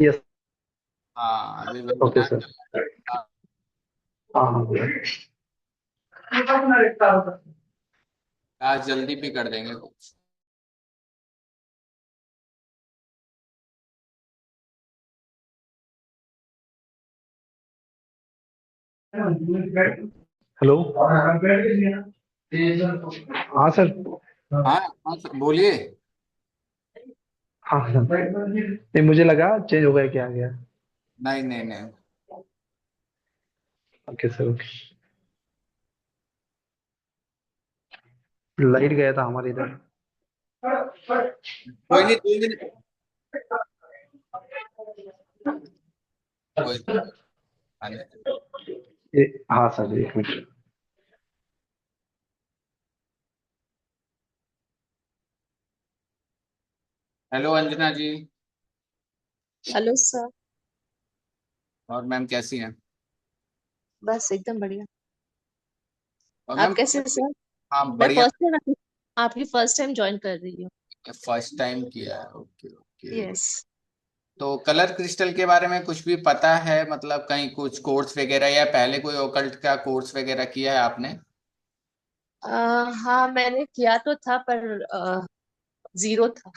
Yes. हाँ अभी okay webinar sir. चल रहा है। हाँ हाँ भैया। आज जल्दी भी कर देंगे कुछ। हेलो। हाँ सर। हाँ हाँ सर बोलिए। हाँ सर, नहीं मुझे लगा चेंज हो गया क्या आ गया। नहीं नहीं नहीं। Okay sir okay. लाइट गया था हमारे इधर। कोई नहीं 2 मिनट। कोई आने। हाँ सर, एक मिनट। Hello Anjana ji. Hello sir. और मैम कैसी हैं? बस एकदम बढ़िया। और आप मैम कैसे हैं सर? हाँ मैं बढ़िया। फर्स्ट टाइम आपकी फर्स्ट टाइम ज्वाइन कर रही हूँ। फर्स्ट टाइम किया है, ओके ओके। यस। तो कलर क्रिस्टल के बारे में कुछ भी पता है, मतलब कहीं कुछ कोर्स वगैरह या पहले कोई ओकल्ट का कोर्स वगैरह किया है आपने? हाँ मैंने किया तो था पर जीरो था।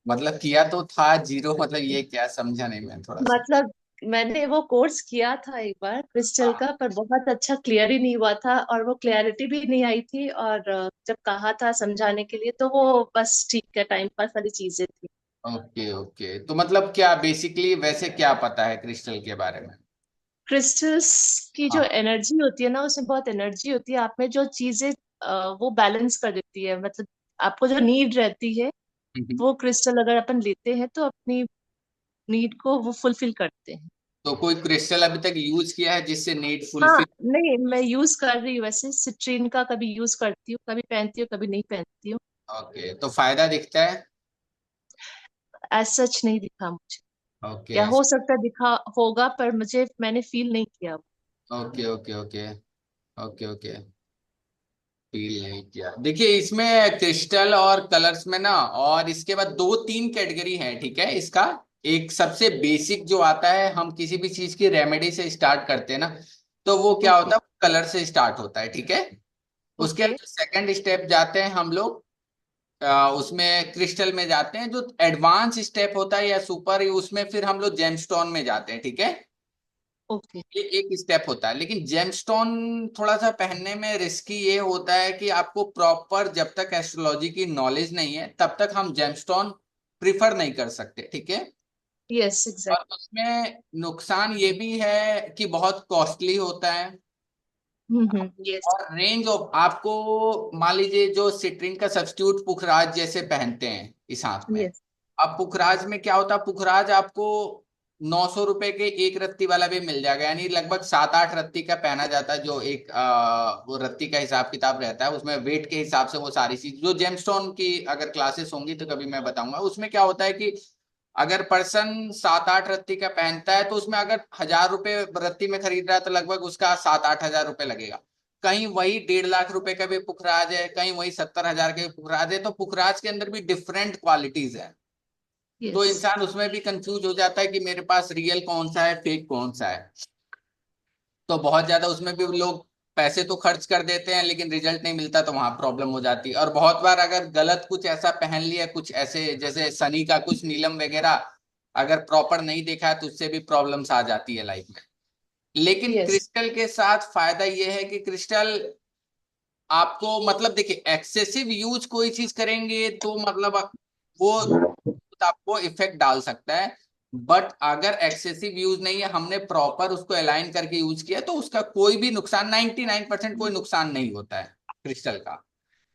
मतलब किया तो था जीरो, मतलब ये क्या समझा नहीं मैं थोड़ा सा। मतलब मैंने वो कोर्स किया था एक बार क्रिस्टल हाँ। का, पर बहुत अच्छा क्लियर ही नहीं हुआ था और वो क्लैरिटी भी नहीं आई थी। और जब कहा था समझाने के लिए तो वो बस ठीक है, टाइम पास वाली चीजें थी। ओके ओके, तो मतलब क्या बेसिकली वैसे क्या पता है क्रिस्टल के बारे में? क्रिस्टल्स की जो हाँ। एनर्जी होती है ना, उसमें बहुत एनर्जी होती है। आप में जो चीजें वो बैलेंस कर देती है। मतलब आपको जो नीड रहती है, हम्म। वो क्रिस्टल अगर अपन लेते हैं तो अपनी नीड को वो फुलफिल करते हैं। तो कोई क्रिस्टल अभी तक यूज किया है जिससे नीड हाँ फुलफिल? नहीं, मैं यूज कर रही हूँ वैसे। सिट्रीन का कभी यूज करती हूँ, कभी पहनती हूँ, कभी नहीं पहनती हूँ। ओके, तो फायदा दिखता है? एज सच नहीं दिखा मुझे। ओके। या हो सकता है दिखा होगा, पर मैंने फील नहीं किया। Okay okay okay okay okay. Feel नहीं किया। देखिए इसमें क्रिस्टल और कलर्स में ना, और इसके बाद 2-3 कैटेगरी है, ठीक है इसका। एक सबसे बेसिक जो आता है, हम किसी भी चीज की रेमेडी से स्टार्ट करते हैं ना, तो वो क्या ओके। होता है, कलर से स्टार्ट होता है, ठीक है। उसके ओके। बाद सेकंड स्टेप जाते हैं हम लोग, उसमें क्रिस्टल में जाते हैं। जो एडवांस स्टेप होता है या सुपर, उसमें फिर हम लोग जेमस्टोन में जाते हैं, ठीक है। ओके। ये एक स्टेप होता है, लेकिन जेमस्टोन थोड़ा सा पहनने में रिस्की ये होता है कि आपको प्रॉपर, जब तक एस्ट्रोलॉजी की नॉलेज नहीं है तब तक हम जेमस्टोन प्रिफर नहीं कर सकते, ठीक है। यस और एग्जैक्ट। उसमें नुकसान ये भी है कि बहुत कॉस्टली होता है। यस। और रेंज ऑफ आपको, मान लीजिए जो सिट्रिन का सब्स्टिट्यूट पुखराज जैसे पहनते हैं इस हाथ में। यस। अब पुखराज में क्या होता है, पुखराज आपको 900 रुपए के एक रत्ती वाला भी मिल जाएगा, यानी लगभग 7-8 रत्ती का पहना जाता है। जो एक वो रत्ती का हिसाब किताब रहता है, उसमें वेट के हिसाब से वो सारी चीज, जो जेमस्टोन की अगर क्लासेस होंगी तो कभी मैं बताऊंगा। उसमें क्या होता है कि अगर पर्सन 7-8 रत्ती का पहनता है, तो उसमें अगर 1000 रुपए रत्ती में खरीद रहा है तो लगभग उसका 7-8 हजार रुपए लगेगा। कहीं वही 1.5 लाख रुपए का भी पुखराज है, कहीं वही 70 हजार का भी पुखराज है। तो पुखराज के अंदर भी डिफरेंट क्वालिटीज है। तो यस। इंसान उसमें भी कंफ्यूज हो जाता है कि मेरे पास रियल कौन सा है, फेक कौन सा है। तो बहुत ज्यादा उसमें भी लोग पैसे तो खर्च कर देते हैं, लेकिन रिजल्ट नहीं मिलता, तो वहां प्रॉब्लम हो जाती है। और बहुत बार अगर गलत कुछ ऐसा पहन लिया, कुछ ऐसे जैसे सनी का कुछ नीलम वगैरह, अगर प्रॉपर नहीं देखा है तो उससे भी प्रॉब्लम्स आ जाती है लाइफ में। लेकिन यस। क्रिस्टल के साथ फायदा ये है कि क्रिस्टल आपको, मतलब देखिए एक्सेसिव यूज कोई चीज करेंगे तो मतलब वो आपको इफेक्ट डाल सकता है। बट अगर एक्सेसिव यूज नहीं है, हमने प्रॉपर उसको अलाइन करके यूज किया, तो उसका कोई भी नुकसान, 99% कोई नुकसान नहीं होता है क्रिस्टल का।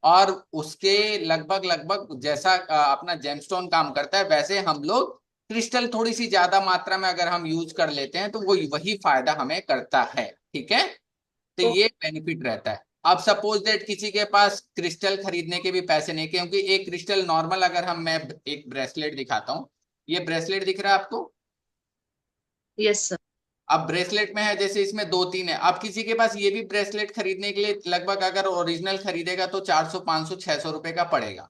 और उसके लगभग लगभग जैसा अपना जेमस्टोन काम करता है, वैसे हम लोग क्रिस्टल थोड़ी सी ज्यादा मात्रा में अगर हम यूज कर लेते हैं तो वो वही फायदा हमें करता है, ठीक है। तो तो ये बेनिफिट रहता है। अब सपोज दैट किसी के पास क्रिस्टल खरीदने के भी पैसे नहीं, क्योंकि एक क्रिस्टल नॉर्मल, अगर हम मैं एक ब्रेसलेट दिखाता हूँ। ये ब्रेसलेट दिख रहा है आपको? Yes sir. अब ब्रेसलेट में है जैसे इसमें 2-3 है। अब किसी के पास ये भी ब्रेसलेट खरीदने के लिए लगभग, अगर ओरिजिनल खरीदेगा तो 400 500 600 रुपए का पड़ेगा।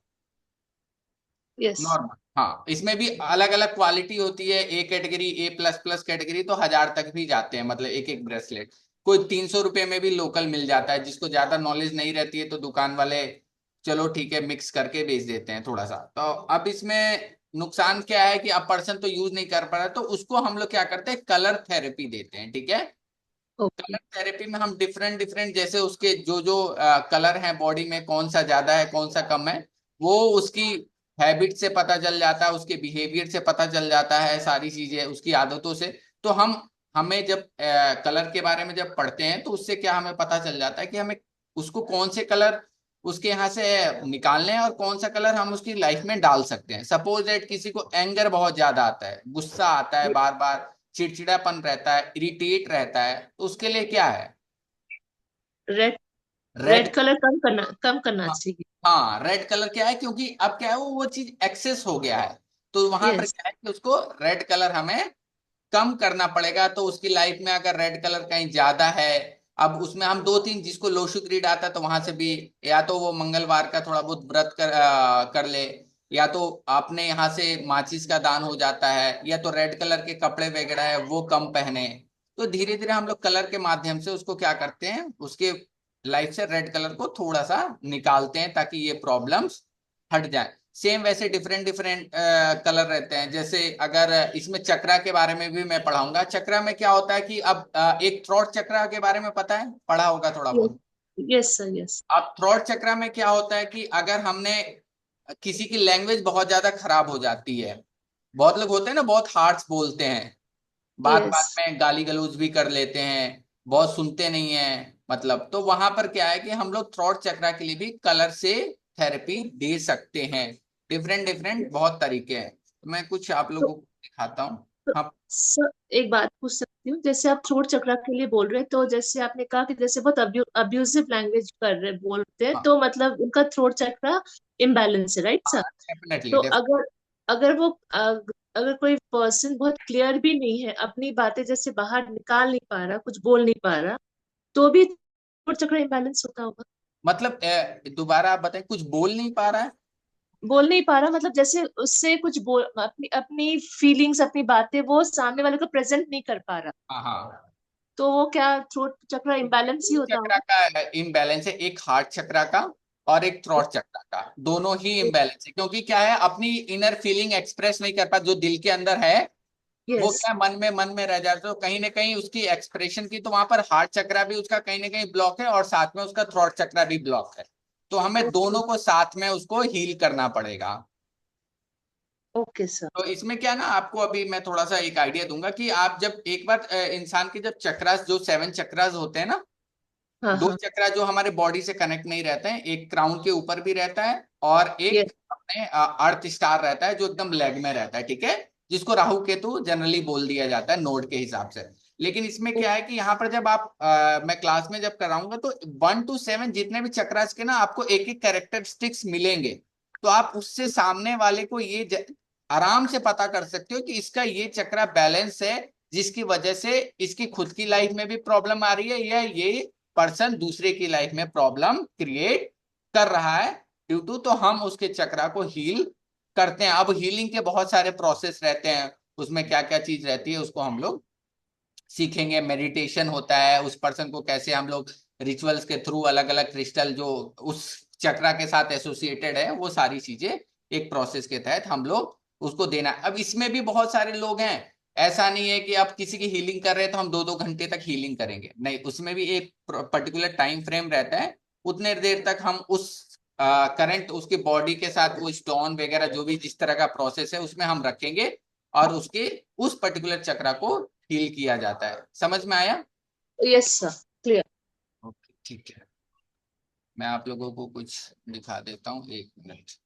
यस। नॉर्मल, हाँ, इसमें भी अलग अलग क्वालिटी होती है, A category, A plus plus category, तो 1000 तक भी जाते हैं, मतलब एक एक ब्रेसलेट। कोई 300 रुपये में भी लोकल मिल जाता है, जिसको ज्यादा नॉलेज नहीं रहती है तो दुकान वाले चलो ठीक है मिक्स करके बेच देते हैं थोड़ा सा। तो अब इसमें नुकसान क्या है कि अब पर्सन तो यूज नहीं कर पा रहा, तो उसको हम लोग क्या करते हैं, कलर थेरेपी देते हैं, ठीक है। ओके। कलर थेरेपी में हम डिफरेंट डिफरेंट, जैसे उसके जो जो कलर है बॉडी में, कौन सा ज्यादा है कौन सा कम है, वो उसकी हैबिट से पता चल जाता है, उसके बिहेवियर से पता चल जाता है, सारी चीजें उसकी आदतों से। तो हम हमें जब कलर के बारे में जब पढ़ते हैं तो उससे क्या हमें पता चल जाता है कि हमें उसको कौन से कलर उसके यहाँ से निकालने हैं और कौन सा कलर हम उसकी लाइफ में डाल सकते हैं। सपोज दैट किसी को एंगर बहुत ज्यादा आता है, गुस्सा आता है बार बार, चिड़चिड़ापन रहता है, इरिटेट रहता है, तो उसके लिए क्या है, रेड। Red red. कलर कम करना चाहिए। हाँ, रेड कलर क्या है, क्योंकि अब क्या है वो चीज एक्सेस हो गया है, तो वहां पर यस। क्या है कि उसको रेड कलर हमें कम करना पड़ेगा। तो उसकी लाइफ में अगर रेड कलर कहीं ज्यादा है, अब उसमें हम दो तीन, जिसको लोशु ग्रीड आता है तो वहां से भी, या तो वो मंगलवार का थोड़ा बहुत व्रत कर ले, या तो अपने यहाँ से माचिस का दान हो जाता है, या तो रेड कलर के कपड़े वगैरह है वो कम पहने। तो धीरे धीरे हम लोग कलर के माध्यम से उसको क्या करते हैं, उसके लाइफ से रेड कलर को थोड़ा सा निकालते हैं ताकि ये प्रॉब्लम्स हट जाए। सेम वैसे डिफरेंट डिफरेंट कलर रहते हैं। जैसे अगर इसमें चक्रा के बारे में भी मैं पढ़ाऊंगा। चक्रा में क्या होता है कि अब एक थ्रोट चक्रा के बारे में पता है, पढ़ा होगा थोड़ा यस। बहुत। Yes sir. यस। अब थ्रोट चक्रा में क्या होता है कि अगर हमने किसी की लैंग्वेज बहुत ज्यादा खराब हो जाती है, बहुत लोग होते हैं ना बहुत हार्श बोलते हैं, बात यस। बात में गाली गलौज भी कर लेते हैं, बहुत सुनते नहीं है, मतलब तो वहां पर क्या है कि हम लोग थ्रोट चक्रा के लिए भी कलर से थेरेपी दे सकते हैं। डिफरेंट डिफरेंट बहुत तरीके हैं, तो मैं कुछ आप तो, लोगों को दिखाता हूँ। तो हाँ सर एक बात पूछ सकती हूँ, जैसे आप थ्रोट चक्रा के लिए बोल रहे हैं, तो जैसे आपने कहा कि जैसे बहुत अब्यूजिव लैंग्वेज कर रहे बोलते हैं, हाँ तो मतलब उनका थ्रोट चक्रा इम्बैलेंस है, राइट सर? हाँ, डेफिनेटली। तो अगर अगर वो अगर कोई पर्सन बहुत क्लियर भी नहीं है, अपनी बातें जैसे बाहर निकाल नहीं पा रहा, कुछ बोल नहीं पा रहा, तो भी थ्रोट चक्रा इम्बैलेंस होता होगा? मतलब दोबारा आप बताएं, कुछ बोल नहीं पा रहा है। बोल नहीं पा रहा मतलब जैसे उससे कुछ बोल, अपनी अपनी फीलिंग्स, अपनी बातें वो सामने वाले को प्रेजेंट नहीं कर पा रहा, हाँ हाँ, तो वो क्या थ्रोट चक्रा इम्बैलेंस ही तीन होता चक्रा होगा? का इम्बैलेंस है, एक हार्ट चक्रा का और एक थ्रोट चक्रा का, दोनों ही इम्बैलेंस है। क्योंकि क्या है, अपनी इनर फीलिंग एक्सप्रेस नहीं कर पा, जो दिल के अंदर है वो यस। क्या मन में रह जाता है, तो कहीं ना कहीं उसकी एक्सप्रेशन की, तो वहां पर हार्ट चक्रा भी उसका कहीं ना कहीं ब्लॉक है और साथ में उसका थ्रोट चक्रा भी ब्लॉक है। तो हमें ओके। दोनों को साथ में उसको हील करना पड़ेगा। Okay sir. तो इसमें क्या ना, आपको अभी मैं थोड़ा सा एक आइडिया दूंगा कि आप जब एक बार इंसान के जब चक्रास, जो 7 चक्रास होते हैं ना, हाँ दो हाँ। चक्रा जो हमारे बॉडी से कनेक्ट नहीं रहते हैं, एक क्राउन के ऊपर भी रहता है और यस। एक अपने अर्थ स्टार रहता है जो एकदम लेग में रहता है, ठीक है, जिसको राहु केतु जनरली बोल दिया जाता है नोड के हिसाब से। लेकिन इसमें क्या है कि यहाँ पर जब आप मैं क्लास में जब कराऊंगा तो 1 to 7 जितने भी चक्रास के ना आपको एक एक कैरेक्टरिस्टिक्स मिलेंगे। तो आप उससे सामने वाले को ये आराम से पता कर सकते हो कि इसका ये चक्रा बैलेंस है, जिसकी वजह से इसकी खुद की लाइफ में भी प्रॉब्लम आ रही है, या ये पर्सन दूसरे की लाइफ में प्रॉब्लम क्रिएट कर रहा है ड्यू टू, तो हम उसके चक्रा को हील करते हैं। अब हीलिंग के बहुत सारे प्रोसेस रहते हैं, उसमें क्या क्या चीज रहती है उसको हम लोग सीखेंगे। मेडिटेशन होता है, उस पर्सन को कैसे हम लोग रिचुअल्स के थ्रू, अलग अलग क्रिस्टल जो उस चक्रा के साथ एसोसिएटेड है, वो सारी चीजें एक प्रोसेस के तहत हम लोग उसको देना। अब इसमें भी बहुत सारे लोग हैं, ऐसा नहीं है कि आप किसी की हीलिंग कर रहे हैं तो हम 2-2 घंटे तक हीलिंग करेंगे, नहीं, उसमें भी एक पर्टिकुलर टाइम फ्रेम रहता है। उतने देर तक हम उस करंट उसकी बॉडी के साथ वो स्टोन वगैरह जो भी जिस तरह का प्रोसेस है उसमें हम रखेंगे, और उसके उस पर्टिकुलर चक्रा को हील किया जाता है। समझ में आया? Yes sir. क्लियर। ओके, ठीक है, मैं आप लोगों को कुछ दिखा देता हूँ, 1 मिनट।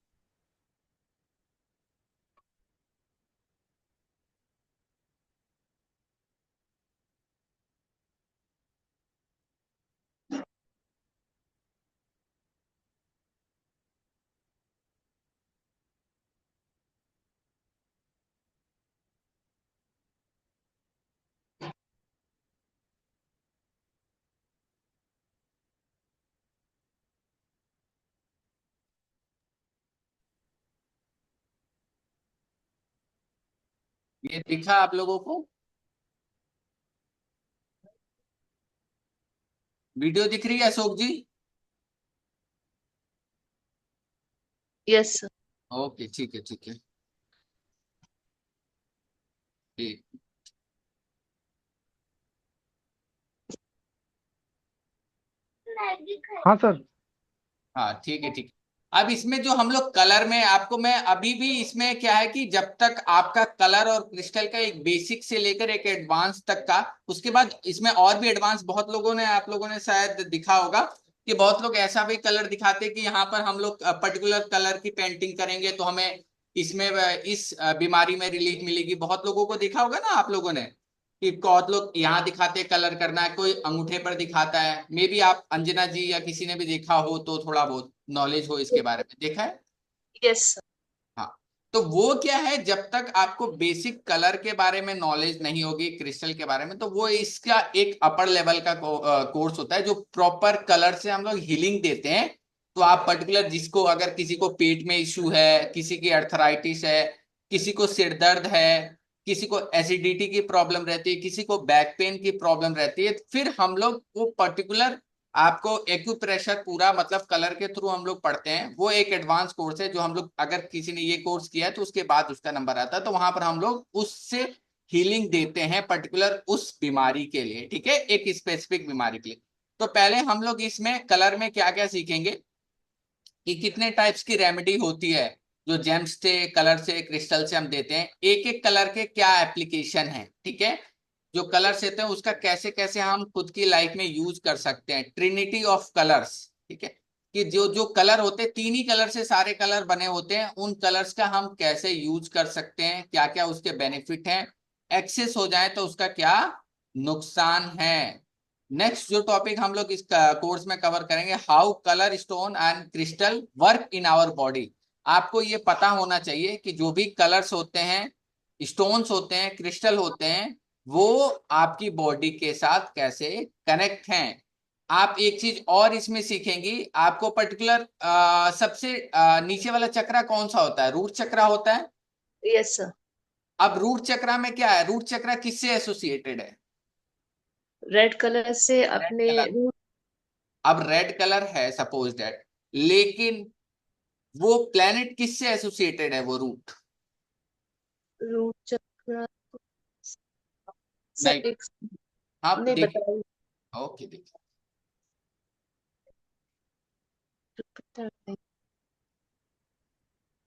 ये दिखा आप लोगों को? वीडियो दिख रही है Ashok ji? Yes sir. Okay, ठीक है, ठीक है, ठीक। हाँ सर। हाँ, ठीक है, ठीक है। अब इसमें जो हम लोग कलर में, आपको मैं अभी भी इसमें क्या है कि जब तक आपका कलर और क्रिस्टल का एक बेसिक से लेकर एक एडवांस तक का, उसके बाद इसमें और भी एडवांस, बहुत लोगों ने, आप लोगों ने शायद दिखा होगा कि बहुत लोग ऐसा भी कलर दिखाते हैं कि यहाँ पर हम लोग पर्टिकुलर कलर की पेंटिंग करेंगे तो हमें इसमें इस बीमारी में रिलीफ मिलेगी। बहुत लोगों को देखा होगा ना आप लोगों ने कि बहुत लोग यहाँ दिखाते कलर करना है, कोई अंगूठे पर दिखाता है। मे बी आप अंजना जी या किसी ने भी देखा हो तो थोड़ा बहुत नॉलेज हो इसके बारे में, देखा है? Yes sir. हाँ। तो वो क्या है, जब तक आपको बेसिक कलर के बारे में नॉलेज नहीं होगी क्रिस्टल के बारे में, तो वो इसका एक अपर लेवल का कोर्स होता है जो प्रॉपर कलर से हम लोग हीलिंग देते हैं। तो आप पर्टिकुलर जिसको, अगर किसी को पेट में इश्यू है, किसी की अर्थराइटिस है, किसी को सिर दर्द है, किसी को एसिडिटी की प्रॉब्लम रहती है, किसी को बैक पेन की प्रॉब्लम रहती है, फिर हम लोग वो पर्टिकुलर आपको एक्यूप्रेशर पूरा मतलब कलर के थ्रू हम लोग पढ़ते हैं। वो एक एडवांस कोर्स है जो हम लोग, अगर किसी ने ये कोर्स किया है तो उसके बाद उसका नंबर आता है, तो वहां पर हम लोग उससे हीलिंग देते हैं पर्टिकुलर उस बीमारी के लिए, ठीक है, एक स्पेसिफिक बीमारी के लिए। तो पहले हम लोग इसमें कलर में क्या क्या सीखेंगे कि कितने टाइप्स की रेमेडी होती है जो जेम्स से, कलर से, क्रिस्टल से हम देते हैं, एक एक कलर के क्या एप्लीकेशन है, ठीक है, जो कलर्स देते हैं उसका कैसे कैसे हम खुद की लाइफ में यूज कर सकते हैं, ट्रिनिटी ऑफ कलर्स, ठीक है, कि जो जो कलर होते हैं, तीन ही कलर से सारे कलर बने होते हैं, उन कलर्स का हम कैसे यूज कर सकते हैं, क्या क्या उसके बेनिफिट हैं, एक्सेस हो जाए तो उसका क्या नुकसान है। नेक्स्ट जो टॉपिक हम लोग इस कोर्स में कवर करेंगे, how colour stone and crystal work in our body. आपको ये पता होना चाहिए कि जो भी कलर्स होते हैं, स्टोन्स होते हैं, क्रिस्टल होते हैं, वो आपकी बॉडी के साथ कैसे कनेक्ट हैं। आप एक चीज और इसमें सीखेंगी, आपको पर्टिकुलर सबसे नीचे वाला चक्रा कौन सा होता है? रूट चक्रा होता है। Yes sir. अब रूट चक्रा में क्या है, रूट चक्रा किससे एसोसिएटेड है? रेड कलर से रेड अपने कलर। अब रेड कलर है सपोज दैट, लेकिन वो प्लेनेट किससे एसोसिएटेड है वो रूट? रूट चक्र। सर नहीं, एक आप नहीं देखिए। बताइए। ओके, देखिए।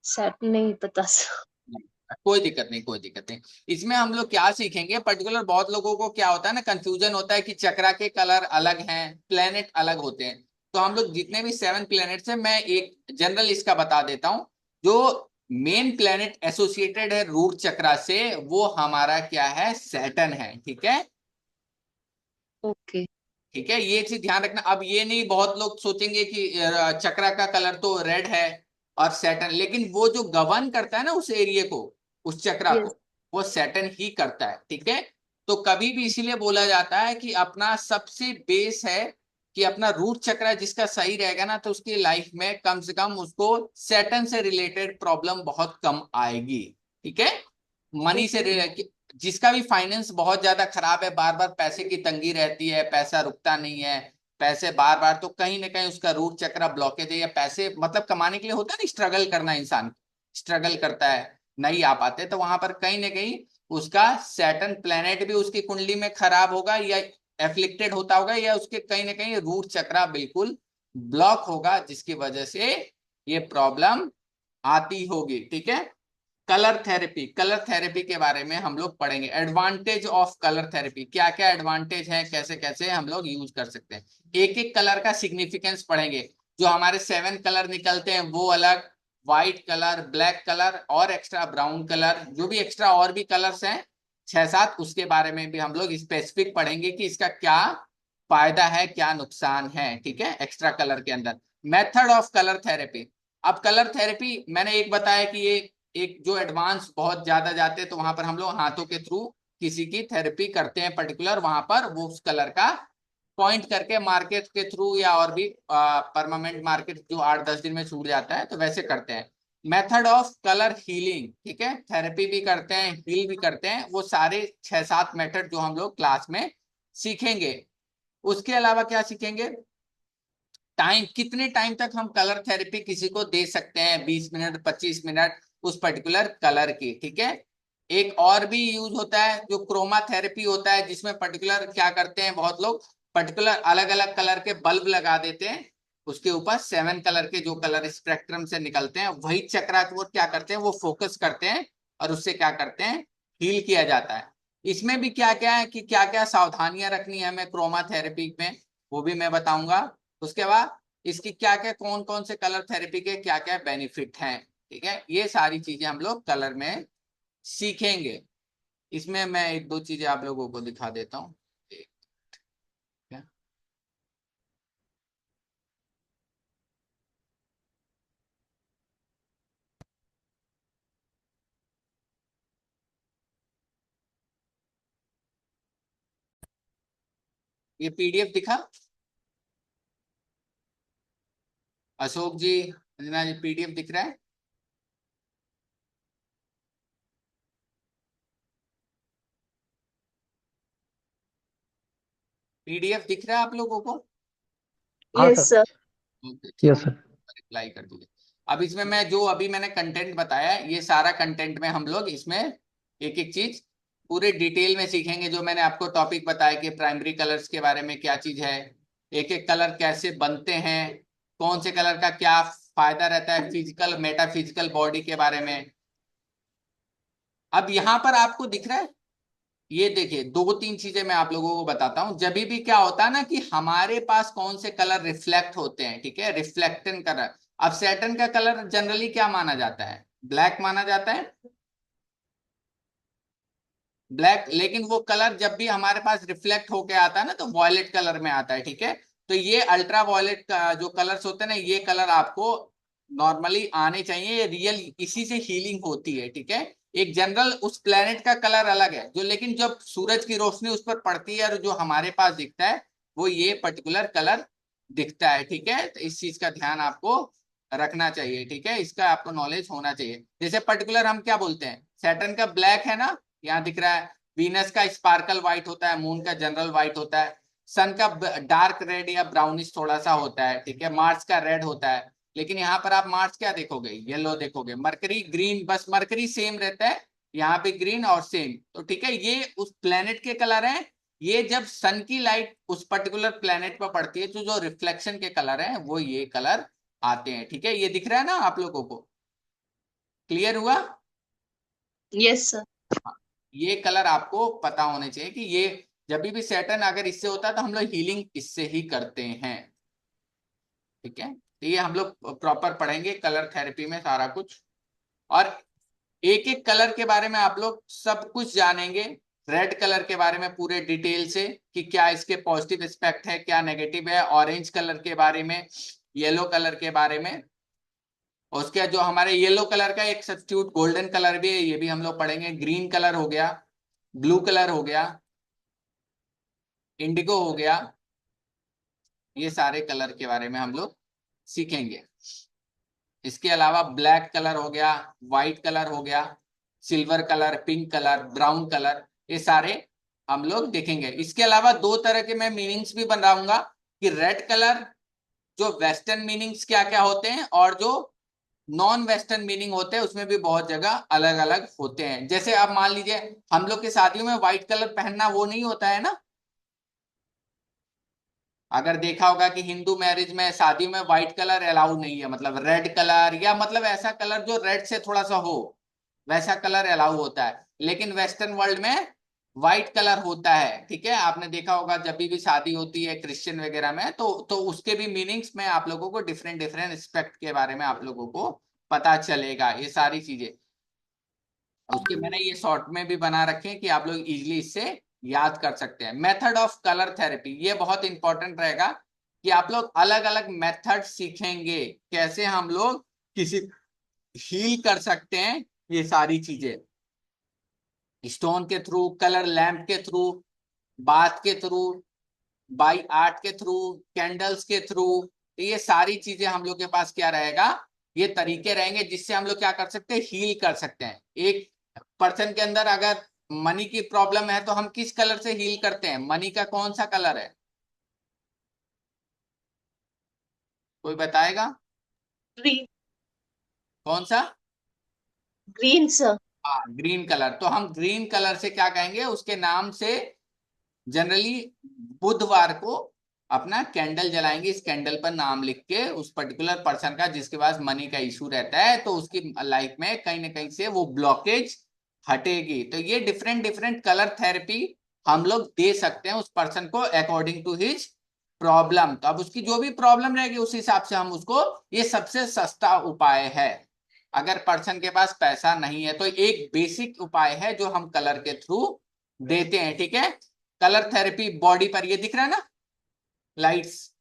सेट नहीं पता सर। कोई दिक्कत नहीं, कोई दिक्कत नहीं। इसमें हम लोग क्या सीखेंगे पर्टिकुलर, बहुत लोगों को क्या होता है ना, कंफ्यूजन होता है कि चक्रा के कलर अलग हैं, प्लेनेट अलग होते हैं। तो हम लोग जितने भी 7 प्लेनेट्स हैं, मैं एक जनरल इसका बता देता हूं। जो मेन प्लेनेट एसोसिएटेड है रूट चक्रा से, वो हमारा क्या है, सैटर्न है, ठीक है। ओके। ठीक है, ये चीज ध्यान रखना। अब ये नहीं, बहुत लोग सोचेंगे कि चक्रा का कलर तो रेड है और सैटर्न, लेकिन वो जो गवर्न करता है ना उस एरिया को, उस चक्रा यस। को, वो सैटर्न ही करता है, ठीक है। तो कभी भी इसीलिए बोला जाता है कि अपना सबसे बेस है कि अपना रूट चक्रा जिसका सही रहेगा ना, तो उसकी लाइफ में कम से कम उसको सैटर्न से रिलेटेड प्रॉब्लम बहुत कम आएगी, ठीक है। मनी से ओके। जिसका भी फाइनेंस बहुत ज्यादा खराब है, बार बार पैसे की तंगी रहती है, पैसा रुकता नहीं है, पैसे बार बार, तो कहीं ना कहीं उसका रूट चक्र ब्लॉकेज है, या पैसे मतलब कमाने के लिए होता है ना, स्ट्रगल करना, इंसान स्ट्रगल करता है, नहीं आ पाते, तो वहां पर कहीं ना कहीं उसका सैटर्न प्लेनेट भी उसकी कुंडली में खराब होगा, या एफ्लिक्टेड होता होगा, या उसके कहीं ना कहीं रूट चक्र बिल्कुल ब्लॉक होगा, जिसकी वजह से ये प्रॉब्लम आती होगी, ठीक है। कलर थेरेपी, कलर थेरेपी के बारे में हम लोग पढ़ेंगे, एडवांटेज ऑफ कलर थेरेपी, क्या क्या एडवांटेज है, कैसे कैसे हम लोग यूज कर सकते हैं, एक एक कलर का सिग्निफिकेंस पढ़ेंगे। जो हमारे 7 कलर निकलते हैं वो अलग, व्हाइट कलर, ब्लैक कलर और एक्स्ट्रा ब्राउन कलर, जो भी एक्स्ट्रा और भी कलर्स हैं 6-7, उसके बारे में भी हम लोग स्पेसिफिक पढ़ेंगे कि इसका क्या फायदा है, क्या नुकसान है, ठीक है, एक्स्ट्रा कलर के अंदर। Method of colour therapy. अब कलर थेरेपी मैंने एक बताया कि ये एक जो एडवांस बहुत ज्यादा जाते हैं, तो वहां पर हम लोग हाथों के थ्रू किसी की थेरेपी करते हैं पर्टिकुलर, वहां पर वो उस कलर का पॉइंट करके मार्केट के थ्रू, या और भी परमानेंट मार्केट जो 8-10 दिन में छूट जाता है, तो वैसे करते हैं। मेथड ऑफ कलर हीलिंग, ठीक है, थेरेपी भी करते हैं, हील भी करते हैं, वो सारे 6-7 मेथड जो हम लोग क्लास में सीखेंगे। उसके अलावा क्या सीखेंगे, टाइम, कितने टाइम तक हम कलर थेरेपी किसी को दे सकते हैं, 20 मिनट, 25 मिनट उस पर्टिकुलर कलर की, ठीक है। एक और भी यूज होता है जो क्रोमा थेरेपी होता है, जिसमें पर्टिकुलर क्या करते हैं बहुत लोग, पर्टिकुलर अलग अलग कलर के बल्ब लगा देते हैं, उसके ऊपर 7 कलर के जो कलर स्पेक्ट्रम से निकलते हैं, वही चक्राचूर क्या करते हैं, वो फोकस करते हैं और उससे क्या करते हैं, हील किया जाता है। इसमें भी क्या क्या है कि क्या क्या सावधानियां रखनी है हमें क्रोमा थेरेपी में, वो भी मैं बताऊंगा। उसके बाद इसकी क्या क्या, कौन कौन से कलर थेरेपी के क्या क्या बेनिफिट हैं, ठीक है, ये सारी चीजें हम लोग कलर में सीखेंगे। इसमें मैं एक दो चीजें आप लोगों को दिखा देता हूँ। ये पीडीएफ दिखा अशोक जी, अंजना जी, पीडीएफ दिख रहा है? पीडीएफ दिख रहा है आप लोगों को? हाँ यस सर। सर। ओके, ठीक, यस सर। रिप्लाई कर दीजिए। अब इसमें मैं जो अभी मैंने कंटेंट बताया है, ये सारा कंटेंट में हम लोग इसमें एक एक चीज पूरे डिटेल में सीखेंगे। जो मैंने आपको टॉपिक बताया कि प्राइमरी कलर्स के बारे में क्या चीज है, एक एक कलर कैसे बनते हैं, कौन से कलर का क्या फायदा रहता है फिजिकल मेटाफिजिकल बॉडी के बारे में। अब यहाँ पर आपको दिख रहा है, ये देखिए, दो तीन चीजें मैं आप लोगों को बताता हूं। जब भी क्या होता है ना कि हमारे पास कौन से कलर रिफ्लेक्ट होते हैं, ठीक है, रिफ्लेक्टन कलर। अब सैटर्न का कलर जनरली क्या माना जाता है, ब्लैक माना जाता है, ब्लैक। लेकिन वो कलर जब भी हमारे पास रिफ्लेक्ट होके आता है ना, तो वॉयलेट कलर में आता है, ठीक है। तो ये अल्ट्रा वॉयलेट जो कलर्स होते हैं ना, ये कलर आपको नॉर्मली आने चाहिए, ये रियल, इसी से हीलिंग होती है, ठीक है। एक जनरल उस प्लेनेट का कलर अलग है जो, लेकिन जब सूरज की रोशनी उस पर पड़ती है और जो हमारे पास दिखता है, वो ये पर्टिकुलर कलर दिखता है, ठीक है। तो इस चीज का ध्यान आपको रखना चाहिए, ठीक है, इसका आपको नॉलेज होना चाहिए। जैसे पर्टिकुलर हम क्या बोलते हैं, सैटर्न का ब्लैक है ना, यहाँ दिख रहा है। वीनस का स्पार्कल व्हाइट होता है, मून का जनरल व्हाइट होता है, सन का डार्क रेड या ब्राउनिश थोड़ा सा होता है, ठीक है, मार्स का रेड होता है। लेकिन यहाँ पर आप मार्स क्या देखोगे, येलो देखोगे, मरकरी ग्रीन, बस मरकरी सेम रहता है, यहाँ पे ग्रीन और सेम, तो ठीक है, ये उस प्लेनेट के कलर हैं। ये जब सन की लाइट उस पर्टिकुलर प्लेनेट पर पड़ती है, तो जो रिफ्लेक्शन के कलर हैं वो ये कलर आते हैं, ठीक है। ये दिख रहा है ना आप लोगों को, क्लियर हुआ? Yes sir. हाँ, ये कलर आपको पता होने चाहिए कि ये जब भी सैटर्न अगर इससे होता है तो हम लोग हीलिंग इससे ही करते हैं, ठीक है। तो ये हम लोग प्रॉपर पढ़ेंगे कलर थेरेपी में सारा कुछ, और एक एक कलर के बारे में आप लोग सब कुछ जानेंगे। रेड कलर के बारे में पूरे डिटेल से कि क्या इसके पॉजिटिव एस्पेक्ट है, क्या नेगेटिव है, ऑरेंज कलर के बारे में, येलो कलर के बारे में। और उसके बाद जो हमारे येलो कलर का एक सब्स्टिट्यूट गोल्डन कलर भी है, ये भी हम लोग पढ़ेंगे। ग्रीन कलर हो गया, ब्लू कलर हो गया, इंडिगो हो गया, ये सारे कलर के बारे में हम लोग सीखेंगे। इसके अलावा ब्लैक कलर हो गया, व्हाइट कलर हो गया, silver colour, pink colour, brown colour, ये सारे हम लोग देखेंगे। इसके अलावा दो तरह के मैं मीनिंग्स भी बनाऊंगा कि रेड कलर जो वेस्टर्न मीनिंग्स क्या क्या होते हैं, और जो नॉन वेस्टर्न मीनिंग होते हैं उसमें भी बहुत जगह अलग अलग होते हैं। जैसे आप मान लीजिए, हम लोग के शादियों में व्हाइट कलर पहनना वो नहीं होता है ना, अगर देखा होगा कि हिंदू मैरिज में शादी में व्हाइट कलर अलाउ नहीं है, मतलब रेड कलर, या मतलब ऐसा कलर जो रेड से थोड़ा सा हो, वैसा कलर अलाउ होता है। लेकिन वेस्टर्न वर्ल्ड में व्हाइट कलर होता है, ठीक है। आपने देखा होगा जब भी शादी होती है क्रिश्चियन वगैरह में, तो उसके भी मीनिंग्स में आप लोगों को डिफरेंट डिफरेंट एस्पेक्ट के बारे में आप लोगों को पता चलेगा, ये सारी चीजें। उसके मैंने ये शॉर्ट में भी बना रखे हैं कि आप लोग इजिली इससे याद कर सकते हैं। मेथड ऑफ कलर थेरेपी, ये बहुत इंपॉर्टेंट रहेगा कि आप लोग अलग अलग मेथड सीखेंगे, कैसे हम लोग किसी हील कर सकते हैं, ये सारी चीजें स्टोन के थ्रू, कलर लैंप के थ्रू, बाथ के थ्रू, बाई आर्ट के थ्रू, कैंडल्स के थ्रू। तो ये सारी चीजें हम लोग के पास क्या रहेगा, ये तरीके रहेंगे जिससे हम लोग क्या कर सकते हैं, हील कर सकते हैं। एक पर्सन के अंदर अगर मनी की प्रॉब्लम है तो हम किस कलर से हील करते हैं, मनी का कौन सा कलर है, कोई बताएगा? ग्रीन। कौन सा? Green sir. हाँ, ग्रीन कलर। तो हम ग्रीन कलर से क्या कहेंगे, उसके नाम से जनरली बुधवार को अपना कैंडल जलाएंगे, इस कैंडल पर नाम लिख के उस पर्टिकुलर पर्सन का जिसके पास मनी का इशू रहता है, तो उसकी लाइफ में कहीं ना कहीं से वो ब्लॉकेज हटेगी। तो ये डिफरेंट डिफरेंट कलर थेरेपी हम लोग दे सकते हैं उस पर्सन को अकॉर्डिंग टू हिज प्रॉब्लम। तो अब उसकी जो भी प्रॉब्लम रहेगी उस हिसाब से हम उसको, ये सबसे सस्ता उपाय है। अगर पर्सन के पास पैसा नहीं है तो एक बेसिक उपाय है जो हम कलर के थ्रू देते हैं, ठीक है। कलर थेरेपी बॉडी पर, ये दिख रहा है ना लाइट्स,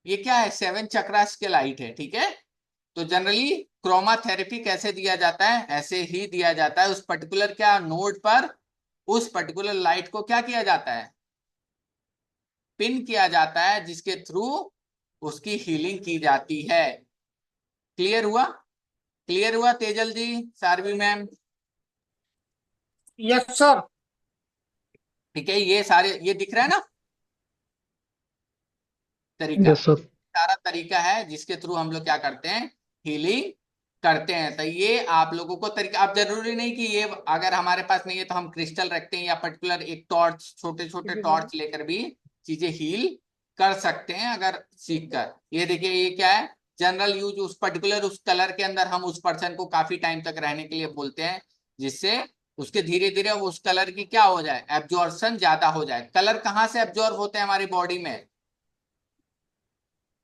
ये क्या है, 7 चक्रास के लाइट है, ठीक है। तो जनरली क्रोमा थेरेपी कैसे दिया जाता है, ऐसे ही दिया जाता है। उस पर्टिकुलर क्या नोड पर उस पर्टिकुलर लाइट को क्या किया जाता है, पिन किया जाता है, जिसके थ्रू उसकी हीलिंग की जाती है। क्लियर हुआ? क्लियर हुआ तेजल जी, सारवी मैम? Yes sir. ठीक है, ये सारे ये दिख रहा है ना तरीका, यस सर। सारा तरीका है जिसके थ्रू हम लोग क्या करते हैं, हीलिंग करते हैं। तो ये आप लोगों को तरीका, अब जरूरी नहीं कि ये अगर हमारे पास नहीं है तो हम क्रिस्टल रखते हैं या पर्टिकुलर एक टॉर्च, छोटे छोटे टॉर्च लेकर भी चीजें हील कर सकते हैं अगर सीख कर। ये देखिए ये क्या है, जनरल यूज, उस पर्टिकुलर उस कलर के अंदर हम उस पर्सन को काफी टाइम तक रहने के लिए बोलते हैं, जिससे उसके धीरे धीरे उस कलर की क्या हो जाए, एब्जॉर्प्शन ज्यादा हो जाए। कलर कहाँ से एब्जॉर्ब होते हैं हमारी बॉडी में,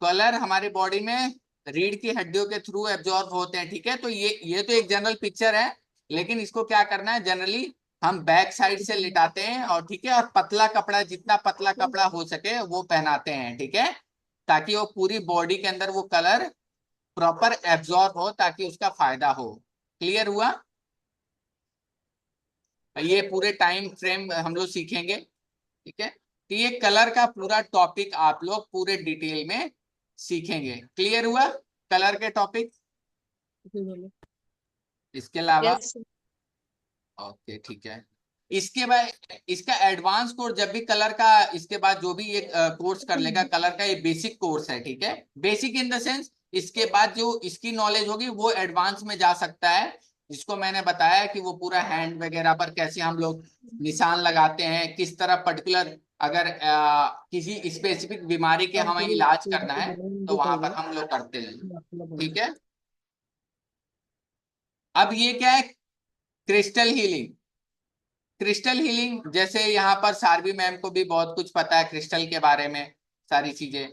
कलर हमारी बॉडी में रीढ़ की हड्डियों के थ्रू एब्जॉर्ब होते हैं, ठीक है। तो ये तो एक जनरल पिक्चर है, लेकिन इसको क्या करना है, जनरली हम बैक साइड से लिटाते हैं और ठीक है, और पतला कपड़ा, जितना पतला कपड़ा हो सके वो पहनाते हैं, ठीक है, ताकि वो पूरी बॉडी के अंदर वो कलर प्रॉपर एब्जॉर्ब हो, ताकि उसका फायदा हो। क्लियर हुआ? ये पूरे टाइम फ्रेम हम लोग सीखेंगे, ठीक है। तो ये कलर का पूरा टॉपिक आप लोग पूरे डिटेल में सीखेंगे। क्लियर हुआ कलर के टॉपिक? इसके अलावा यस। ओके, ठीक है। इसके बाद इसका एडवांस कोर्स, जब भी कलर का इसके बाद जो भी ये कोर्स कर लेगा कलर का, ये बेसिक कोर्स है, ठीक है। बेसिक इन द सेंस इसके बाद जो इसकी नॉलेज होगी वो एडवांस में जा सकता है, जिसको मैंने बताया कि वो पूरा हैंड वगैरह पर कैसे हम लोग निशान लगाते हैं, किस तरह पर्टिकुलर अगर किसी स्पेसिफिक बीमारी के हमें इलाज करना है तो वहां पर हम लोग करते हैं, ठीक है। अब ये क्या है, क्रिस्टल हीलिंग। क्रिस्टल हीलिंग जैसे यहाँ पर सारवी मैम को भी बहुत कुछ पता है क्रिस्टल के बारे में, सारी चीजें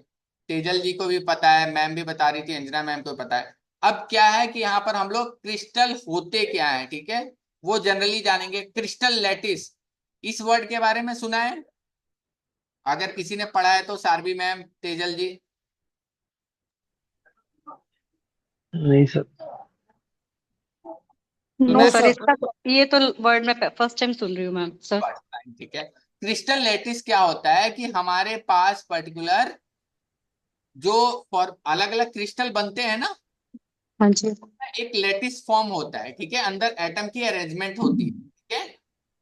तेजल जी को भी पता है, मैम भी बता रही थी, अंजना मैम को पता है। अब क्या है कि यहाँ पर हम लोग क्रिस्टल होते क्या है, ठीक है, वो जनरली जानेंगे। क्रिस्टल लैटिस, इस वर्ड के बारे में सुना है? अगर किसी ने पढ़ा है तो सारवी मैम, तेजल जी? नहीं sir. No No, sir, sir. इसका ये तो वर्ड में फर्स्ट टाइम सुन रही हूँ मैम सर। ठीक है। क्रिस्टल लैटिस क्या होता है कि हमारे पास पर्टिकुलर जो फॉर अलग अलग क्रिस्टल बनते हैं ना, हाँ जी। एक लेटिस फॉर्म होता है, ठीक है, अंदर एटम की अरेंजमेंट होती है, ठीक है।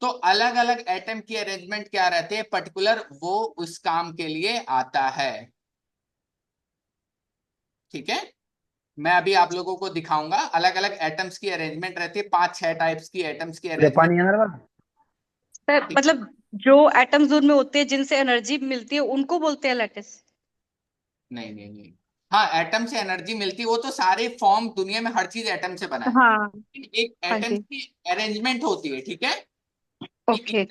तो अलग अलग एटम की अरेंजमेंट क्या रहते हैं पर्टिकुलर, वो उस काम के लिए आता है, ठीक है। मैं अभी आप लोगों को दिखाऊंगा, अलग अलग एटम्स की अरेंजमेंट रहती है, 5-6 टाइप्स की एटम्स की अरेंजमेंट। जापानी यार वाला। सर मतलब जो एटम्स उनमें होते हैं जिनसे एनर्जी मिलती है उनको बोलते हैं लैटिस। नहीं नहीं नहीं, हाँ, एटम से एनर्जी मिलती है, वो तो सारे फॉर्म दुनिया में हर चीज एटम से बना है। हाँ। एक हाँ एटम जी। की अरेंजमेंट होती है, ठीक है, ओके।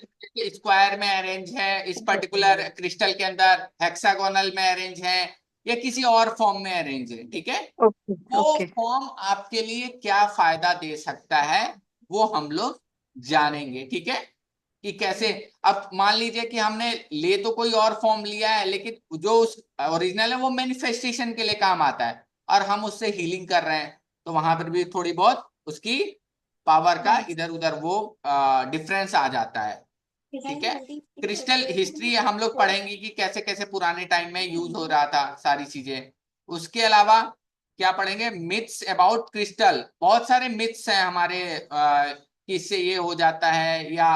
स्क्वायर में अरेंज है, इस पर्टिकुलर क्रिस्टल के अंदर हेक्सागोनल में अरेंज है, या किसी और फॉर्म में अरेंज है, ठीक है। ओके। वो ओके। फॉर्म आपके लिए क्या फायदा दे सकता है वो हम लोग जानेंगे, ठीक है, कि कैसे। अब मान लीजिए कि हमने ले तो कोई और फॉर्म लिया है, लेकिन जो उस ओरिजिनल है वो मैनिफेस्टेशन के लिए काम आता है, और हम उससे हीलिंग कर रहे हैं, तो वहां पर भी थोड़ी बहुत उसकी पावर का इधर उधर वो डिफरेंस आ जाता है, ठीक है। क्रिस्टल हिस्ट्री हम लोग पढ़ेंगे कि कैसे कैसे पुराने टाइम में यूज हो रहा था सारी चीजें। उसके अलावा क्या पढ़ेंगे, मिथ्स अबाउट क्रिस्टल। बहुत सारे मिथ्स हैं हमारे, कि इससे ये हो जाता है, या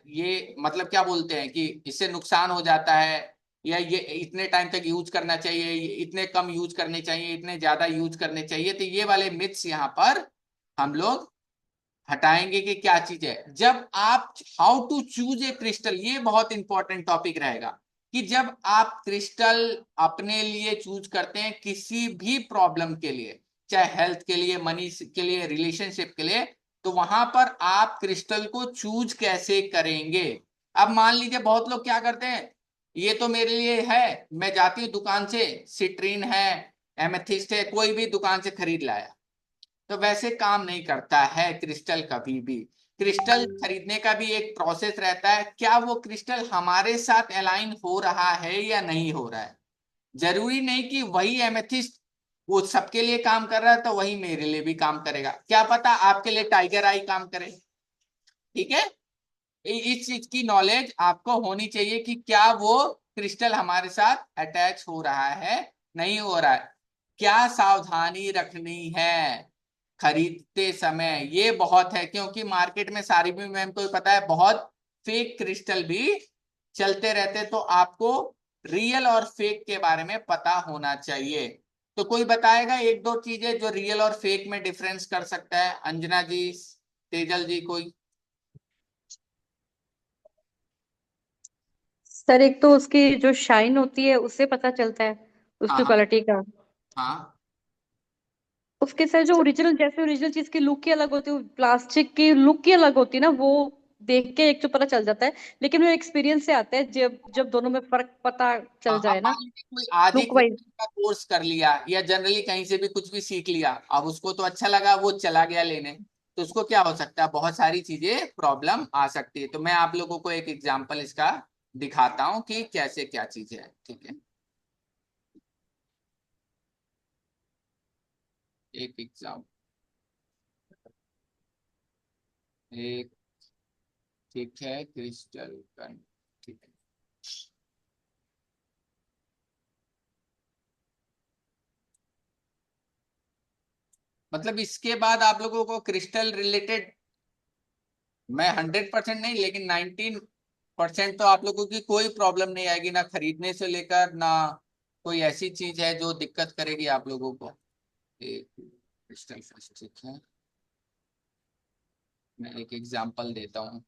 ये मतलब क्या बोलते हैं कि इससे नुकसान हो जाता है, या ये इतने टाइम तक यूज करना चाहिए, इतने कम यूज करने चाहिए, इतने ज्यादा यूज करने चाहिए। तो ये वाले मिथ्स यहाँ पर हम लोग हटाएंगे कि क्या चीज है। जब आप how to choose a crystal, ये बहुत इंपॉर्टेंट टॉपिक रहेगा, कि जब आप क्रिस्टल अपने लिए चूज करते हैं किसी भी प्रॉब्लम के लिए, चाहे हेल्थ के लिए, मनी के लिए, रिलेशनशिप के लिए, तो वहां पर आप क्रिस्टल को चूज कैसे करेंगे। अब मान लीजिए बहुत लोग क्या करते हैं, ये तो मेरे लिए है, मैं जाती हूँ दुकान से, सिट्रीन है, एमेथिस्ट है, कोई भी दुकान से खरीद लाया। तो वैसे काम नहीं करता है क्रिस्टल कभी भी। क्रिस्टल खरीदने का भी एक प्रोसेस रहता है, क्या वो क्रिस्टल हमारे साथ अलाइन हो रहा है या नहीं हो रहा है। जरूरी नहीं कि वही एमेथिस्ट वो सबके लिए काम कर रहा है तो वही मेरे लिए भी काम करेगा, क्या पता आपके लिए टाइगर आई काम करे। ठीक है, इस चीज की नॉलेज आपको होनी चाहिए कि क्या वो क्रिस्टल हमारे साथ अटैच हो रहा है, नहीं हो रहा है, क्या सावधानी रखनी है खरीदते समय। ये बहुत है, क्योंकि मार्केट में सारी भी मैम को पता है बहुत फेक क्रिस्टल भी चलते रहते, तो आपको रियल और फेक के बारे में पता होना चाहिए। तो कोई बताएगा एक दो चीजें जो रियल और फेक में डिफरेंस कर सकता है, अंजना जी, तेजल जी, कोई। सर एक तो उसकी जो शाइन होती है उससे पता चलता है हाँ उसकी हाँ क्वालिटी का। हाँ उसके सर जो ओरिजिनल, जैसे ओरिजिनल चीज की लुक ही अलग होती है, प्लास्टिक की लुक ही अलग होती है ना, वो देख के एक तो पता चल जाता है। लेकिन वो एक्सपीरियंस से आता है, जब जब दोनों में फर्क पता हाँ। चल अब जाए मान ना, लीजिए कोई आधी लुक वाइज। क्रिकेट का कोर्स कर लिया, या जनरली कहीं से भी कुछ भी सीख लिया, अब उसको तो अच्छा लगा, वो चला गया लेने, तो उसको क्या हो सकता है, बहुत सारी चीजें प्रॉब्लम आ सकती है। तो मैं आप लोगों को एक एग्जांपल इसका दिखाता हूँ कि कैसे क्या चीज है। ठीक है, एक एग्जाम, एक, ठीक है, क्रिस्टल का, ठीक है। मतलब इसके बाद आप लोगों को क्रिस्टल रिलेटेड, मैं 100% नहीं लेकिन 19% तो आप लोगों की कोई प्रॉब्लम नहीं आएगी, ना खरीदने से लेकर, ना कोई ऐसी चीज है जो दिक्कत करेगी आप लोगों को। एक क्रिस्टल फर्स्ट, ठीक है, मैं एक एग्जांपल देता हूँ।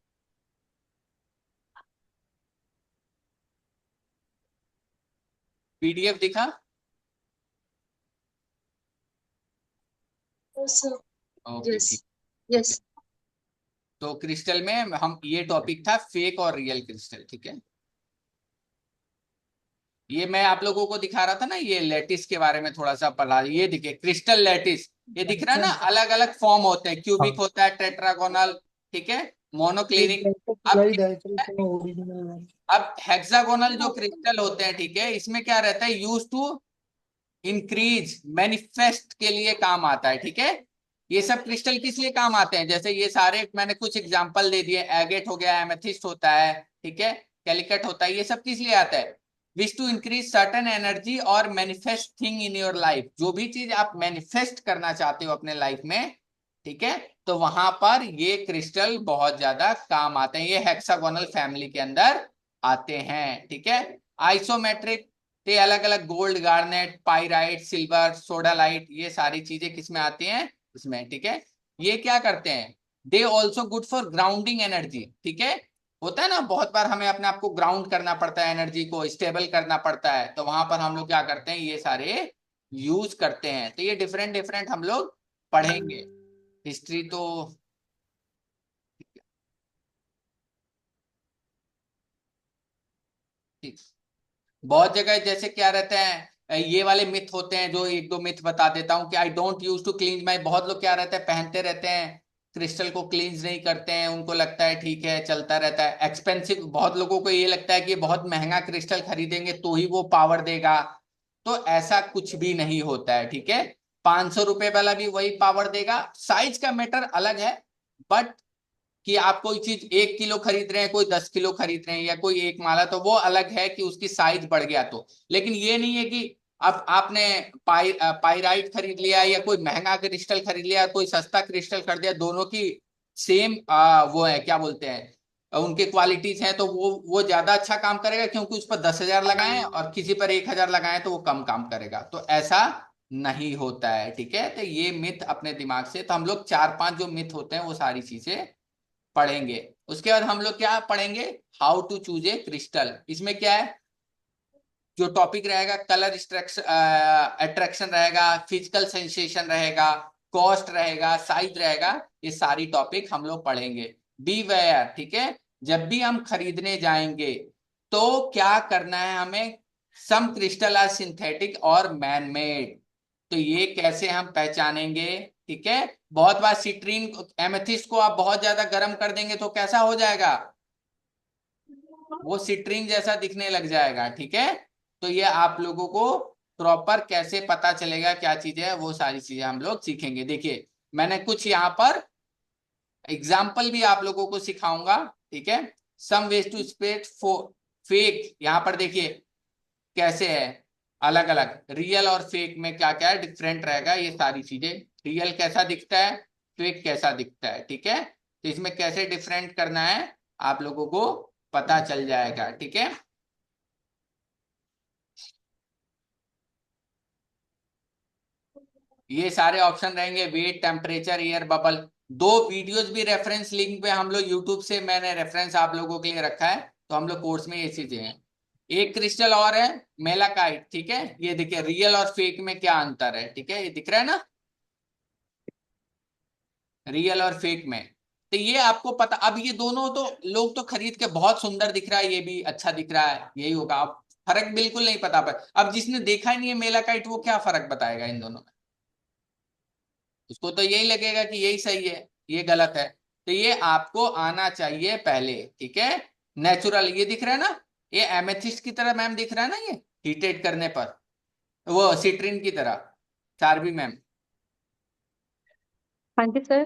पीडीएफ दिखा? यस ओके यस ठीक। ठीक है, यस। तो क्रिस्टल में हम, ये टॉपिक था फेक और रियल क्रिस्टल। ठीक है, ये मैं आप लोगों को दिखा रहा था ना, ये लैटिस के बारे में थोड़ा सा पढ़ा, ये दिखे क्रिस्टल लैटिस, ये दिख रहा है ना, अलग अलग फॉर्म होते हैं, क्यूबिक होता है, टेट्रागोनल, ठीक है, मोनोक्लिनिक। अब अब हेक्सागोनल जो क्रिस्टल होते हैं, ठीक है, इसमें क्या रहता है, यूज टू इंक्रीज मैनिफेस्ट के लिए काम आता है। ठीक है, ये सब क्रिस्टल किस लिए काम आते हैं, जैसे ये सारे मैंने कुछ एग्जांपल दे दिए, एगेट हो गया, एमेथिस्ट होता है, ठीक है, कैलिकट होता है, ये सब किस लिए आता है, wish to increase certain energy और manifest thing in your life. जो भी चीज आप मैनिफेस्ट करना चाहते हो अपने लाइफ में, ठीक है, तो वहां पर ये क्रिस्टल बहुत ज्यादा काम आते हैं, ये हेक्सागोनल फैमिली के अंदर आते हैं। ठीक है, आइसोमेट्रिक, ये अलग अलग gold, garnet, pyrite, silver, sodalite, ये सारी चीजें किसमें आती हैं, इसमें। ठीक है, ये क्या करते हैं, they also good for grounding energy. ठीक है, होता है ना बहुत बार हमें अपने आप को ग्राउंड करना पड़ता है, एनर्जी को स्टेबल करना पड़ता है, तो वहां पर हम लोग क्या करते हैं, ये सारे यूज करते हैं। तो ये डिफरेंट डिफरेंट हम लोग पढ़ेंगे, हिस्ट्री तो। ठीक, बहुत जगह जैसे क्या रहते हैं, ये वाले मिथ होते हैं, जो एक दो मिथ बता देता हूँ, कि I don't use to cleanse माई, बहुत लोग क्या रहते हैं, पहनते रहते हैं, क्रिस्टल को क्लींज नहीं करते हैं, उनको लगता है ठीक है चलता रहता है, एक्सपेंसिव, बहुत लोगों को ये लगता है कि बहुत महंगा क्रिस्टल खरीदेंगे तो ही वो पावर देगा, तो ऐसा कुछ भी नहीं होता है। ठीक है, 500 रुपए वाला भी वही पावर देगा, साइज का मैटर अलग है, बट कि आप कोई चीज 1 किलो खरीद रहे हैं, कोई 10 किलो खरीद रहे हैं, या कोई एक माला, तो वो अलग है कि उसकी साइज बढ़ गया तो, लेकिन ये नहीं है कि अब आपने पाइराइट खरीद लिया या कोई महंगा क्रिस्टल खरीद लिया, कोई सस्ता क्रिस्टल खरीद लिया, दोनों की सेम वो है, क्या बोलते हैं, उनके क्वालिटीज हैं, तो वो ज्यादा अच्छा काम करेगा क्योंकि उस पर 10,000 लगाए और किसी पर 1,000 लगाए तो वो कम काम करेगा। तो ऐसा नहीं होता है, ठीक है। तो ये मिथ अपने दिमाग से, तो हम लोग 4-5 जो मिथ होते हैं वो सारी चीजें पढ़ेंगे। उसके बाद हम लोग क्या पढ़ेंगे, how to choose a crystal. इसमें क्या है, जो टॉपिक रहेगा, कलर अट्रैक्शन रहेगा, फिजिकल सेंसेशन रहेगा, कॉस्ट रहेगा, साइज रहेगा, ये सारी टॉपिक हम लोग पढ़ेंगे। बी वेयर, ठीक है। जब भी हम खरीदने जाएंगे तो क्या करना है हमें, सम क्रिस्टल आर सिंथेटिक और मैन मेड, तो ये कैसे हम पहचानेंगे, ठीक है। बहुत बार सिट्रीन एमेथिस्ट को आप बहुत ज्यादा गर्म कर देंगे तो कैसा हो जाएगा, वो सिट्रीन जैसा दिखने लग जाएगा, ठीक है। तो ये आप लोगों को प्रॉपर कैसे पता चलेगा क्या चीजें है, वो सारी चीजें हम लोग सीखेंगे। देखिए मैंने कुछ यहाँ पर एग्जाम्पल भी आप लोगों को सिखाऊंगा, ठीक है। Some ways to spread fake, यहाँ पर देखिए कैसे है, अलग अलग रियल और फेक में क्या क्या डिफरेंट रहेगा, ये सारी चीजें। रियल कैसा दिखता है, फेक कैसा दिखता है, ठीक है। तो इसमें कैसे डिफरेंट करना है आप लोगों को पता चल जाएगा, ठीक है। ये सारे ऑप्शन रहेंगे, वेट, टेम्परेचर, एयर बबल। दो वीडियोस भी रेफरेंस लिंक पे हम लोग यूट्यूब से मैंने रेफरेंस आप लोगों के लिए रखा है, तो हम लोग कोर्स में ये चीजें हैं। एक क्रिस्टल और है मेलाकाइट, ठीक है। ये देखिए रियल और फेक में क्या अंतर है, ठीक है, ये दिख रहा है ना, रियल और फेक में। तो ये आपको पता, अब ये दोनों तो लोग तो खरीद के बहुत सुंदर दिख रहा है, ये भी अच्छा दिख रहा है, यही होगा। आप फर्क बिल्कुल नहीं पता पर, अब जिसने देखा ही नहीं है मेलाकाइट वो क्या फर्क बताएगा इन दोनों में, उसको तो यही लगेगा कि यही सही है ये गलत है। तो ये आपको आना चाहिए पहले, ठीक है। नेचुरल ये दिख रहा है ना, ये एमेथिस्ट की तरह मैम दिख रहा है ना, ये हीटेड करने पर, वो सिट्रीन की तरह, चार्बी मैम। हाँ जी सर।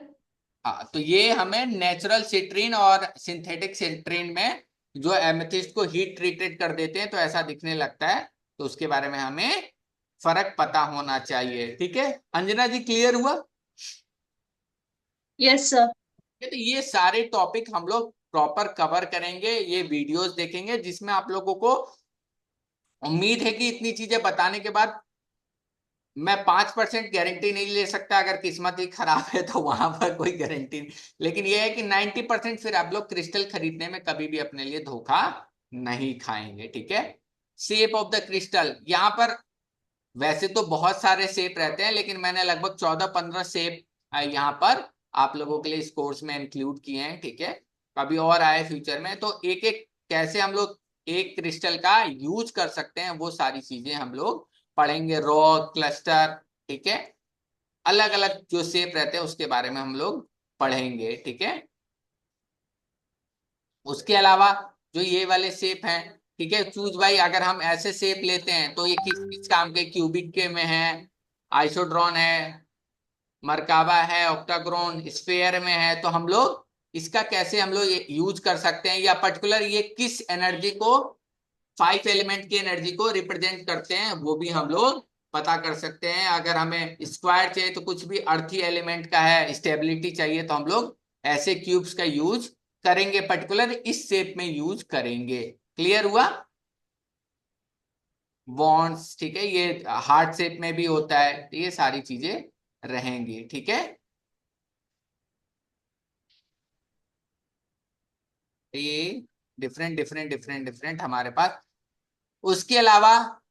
हाँ, तो ये हमें नेचुरल सिट्रीन और सिंथेटिक सिट्रीन में जो एमेथिस्ट को हीट ट्रीटेड कर देते हैं तो ऐसा दिखने लगता है, तो उसके बारे में हमें फर्क पता होना चाहिए, ठीक है। अंजना जी क्लियर हुआ? Yes sir. तो ये सारे टॉपिक हम लोग प्रॉपर कवर करेंगे, ये वीडियोस देखेंगे, जिसमें आप लोगों को उम्मीद है कि इतनी चीजें बताने के बाद मैं 5% गारंटी नहीं ले सकता, अगर किस्मत ही खराब है तो वहां पर कोई गारंटी नहीं, लेकिन यह है कि 90% फिर आप लोग क्रिस्टल खरीदने में कभी भी अपने लिए धोखा नहीं खाएंगे, ठीक है। शेप ऑफ द क्रिस्टल, यहाँ पर वैसे तो बहुत सारे शेप रहते हैं, लेकिन मैंने लगभग 14-15 शेप यहाँ पर आप लोगों के लिए इस कोर्स में इंक्लूड किए हैं, ठीक है। कभी और आए फ्यूचर में तो एक एक कैसे हम लोग एक क्रिस्टल का यूज कर सकते हैं वो सारी चीजें हम लोग पढ़ेंगे। रॉक, क्लस्टर, ठीक है, अलग अलग जो शेप रहते हैं उसके बारे में हम लोग पढ़ेंगे, ठीक है। उसके अलावा जो ये वाले शेप हैं, ठीक है, चूज भाई, अगर हम ऐसे शेप लेते हैं तो ये किस किस काम के, क्यूबिक के में है, आइसोड्रॉन है, मरकाबा है, ऑक्टाग्रॉन, स्फेयर में है, तो हम लोग इसका कैसे हम लोग यूज कर सकते हैं, या पर्टिकुलर ये किस एनर्जी को, 5 एलिमेंट की एनर्जी को रिप्रेजेंट करते हैं, वो भी हम लोग पता कर सकते हैं। अगर हमें स्क्वायर चाहिए तो कुछ भी अर्थी एलिमेंट का है, स्टेबिलिटी चाहिए तो हम लोग ऐसे क्यूब्स का यूज करेंगे, पर्टिकुलर इस शेप में यूज करेंगे। क्लियर हुआ? बॉन्ड्स, ठीक है, ये हार्ट शेप में भी होता है, तो ये सारी चीजें रहेंगी, ठीक है। ये डिफरेंट डिफरेंट डिफरेंट डिफरेंट हमारे पास। उसके अलावा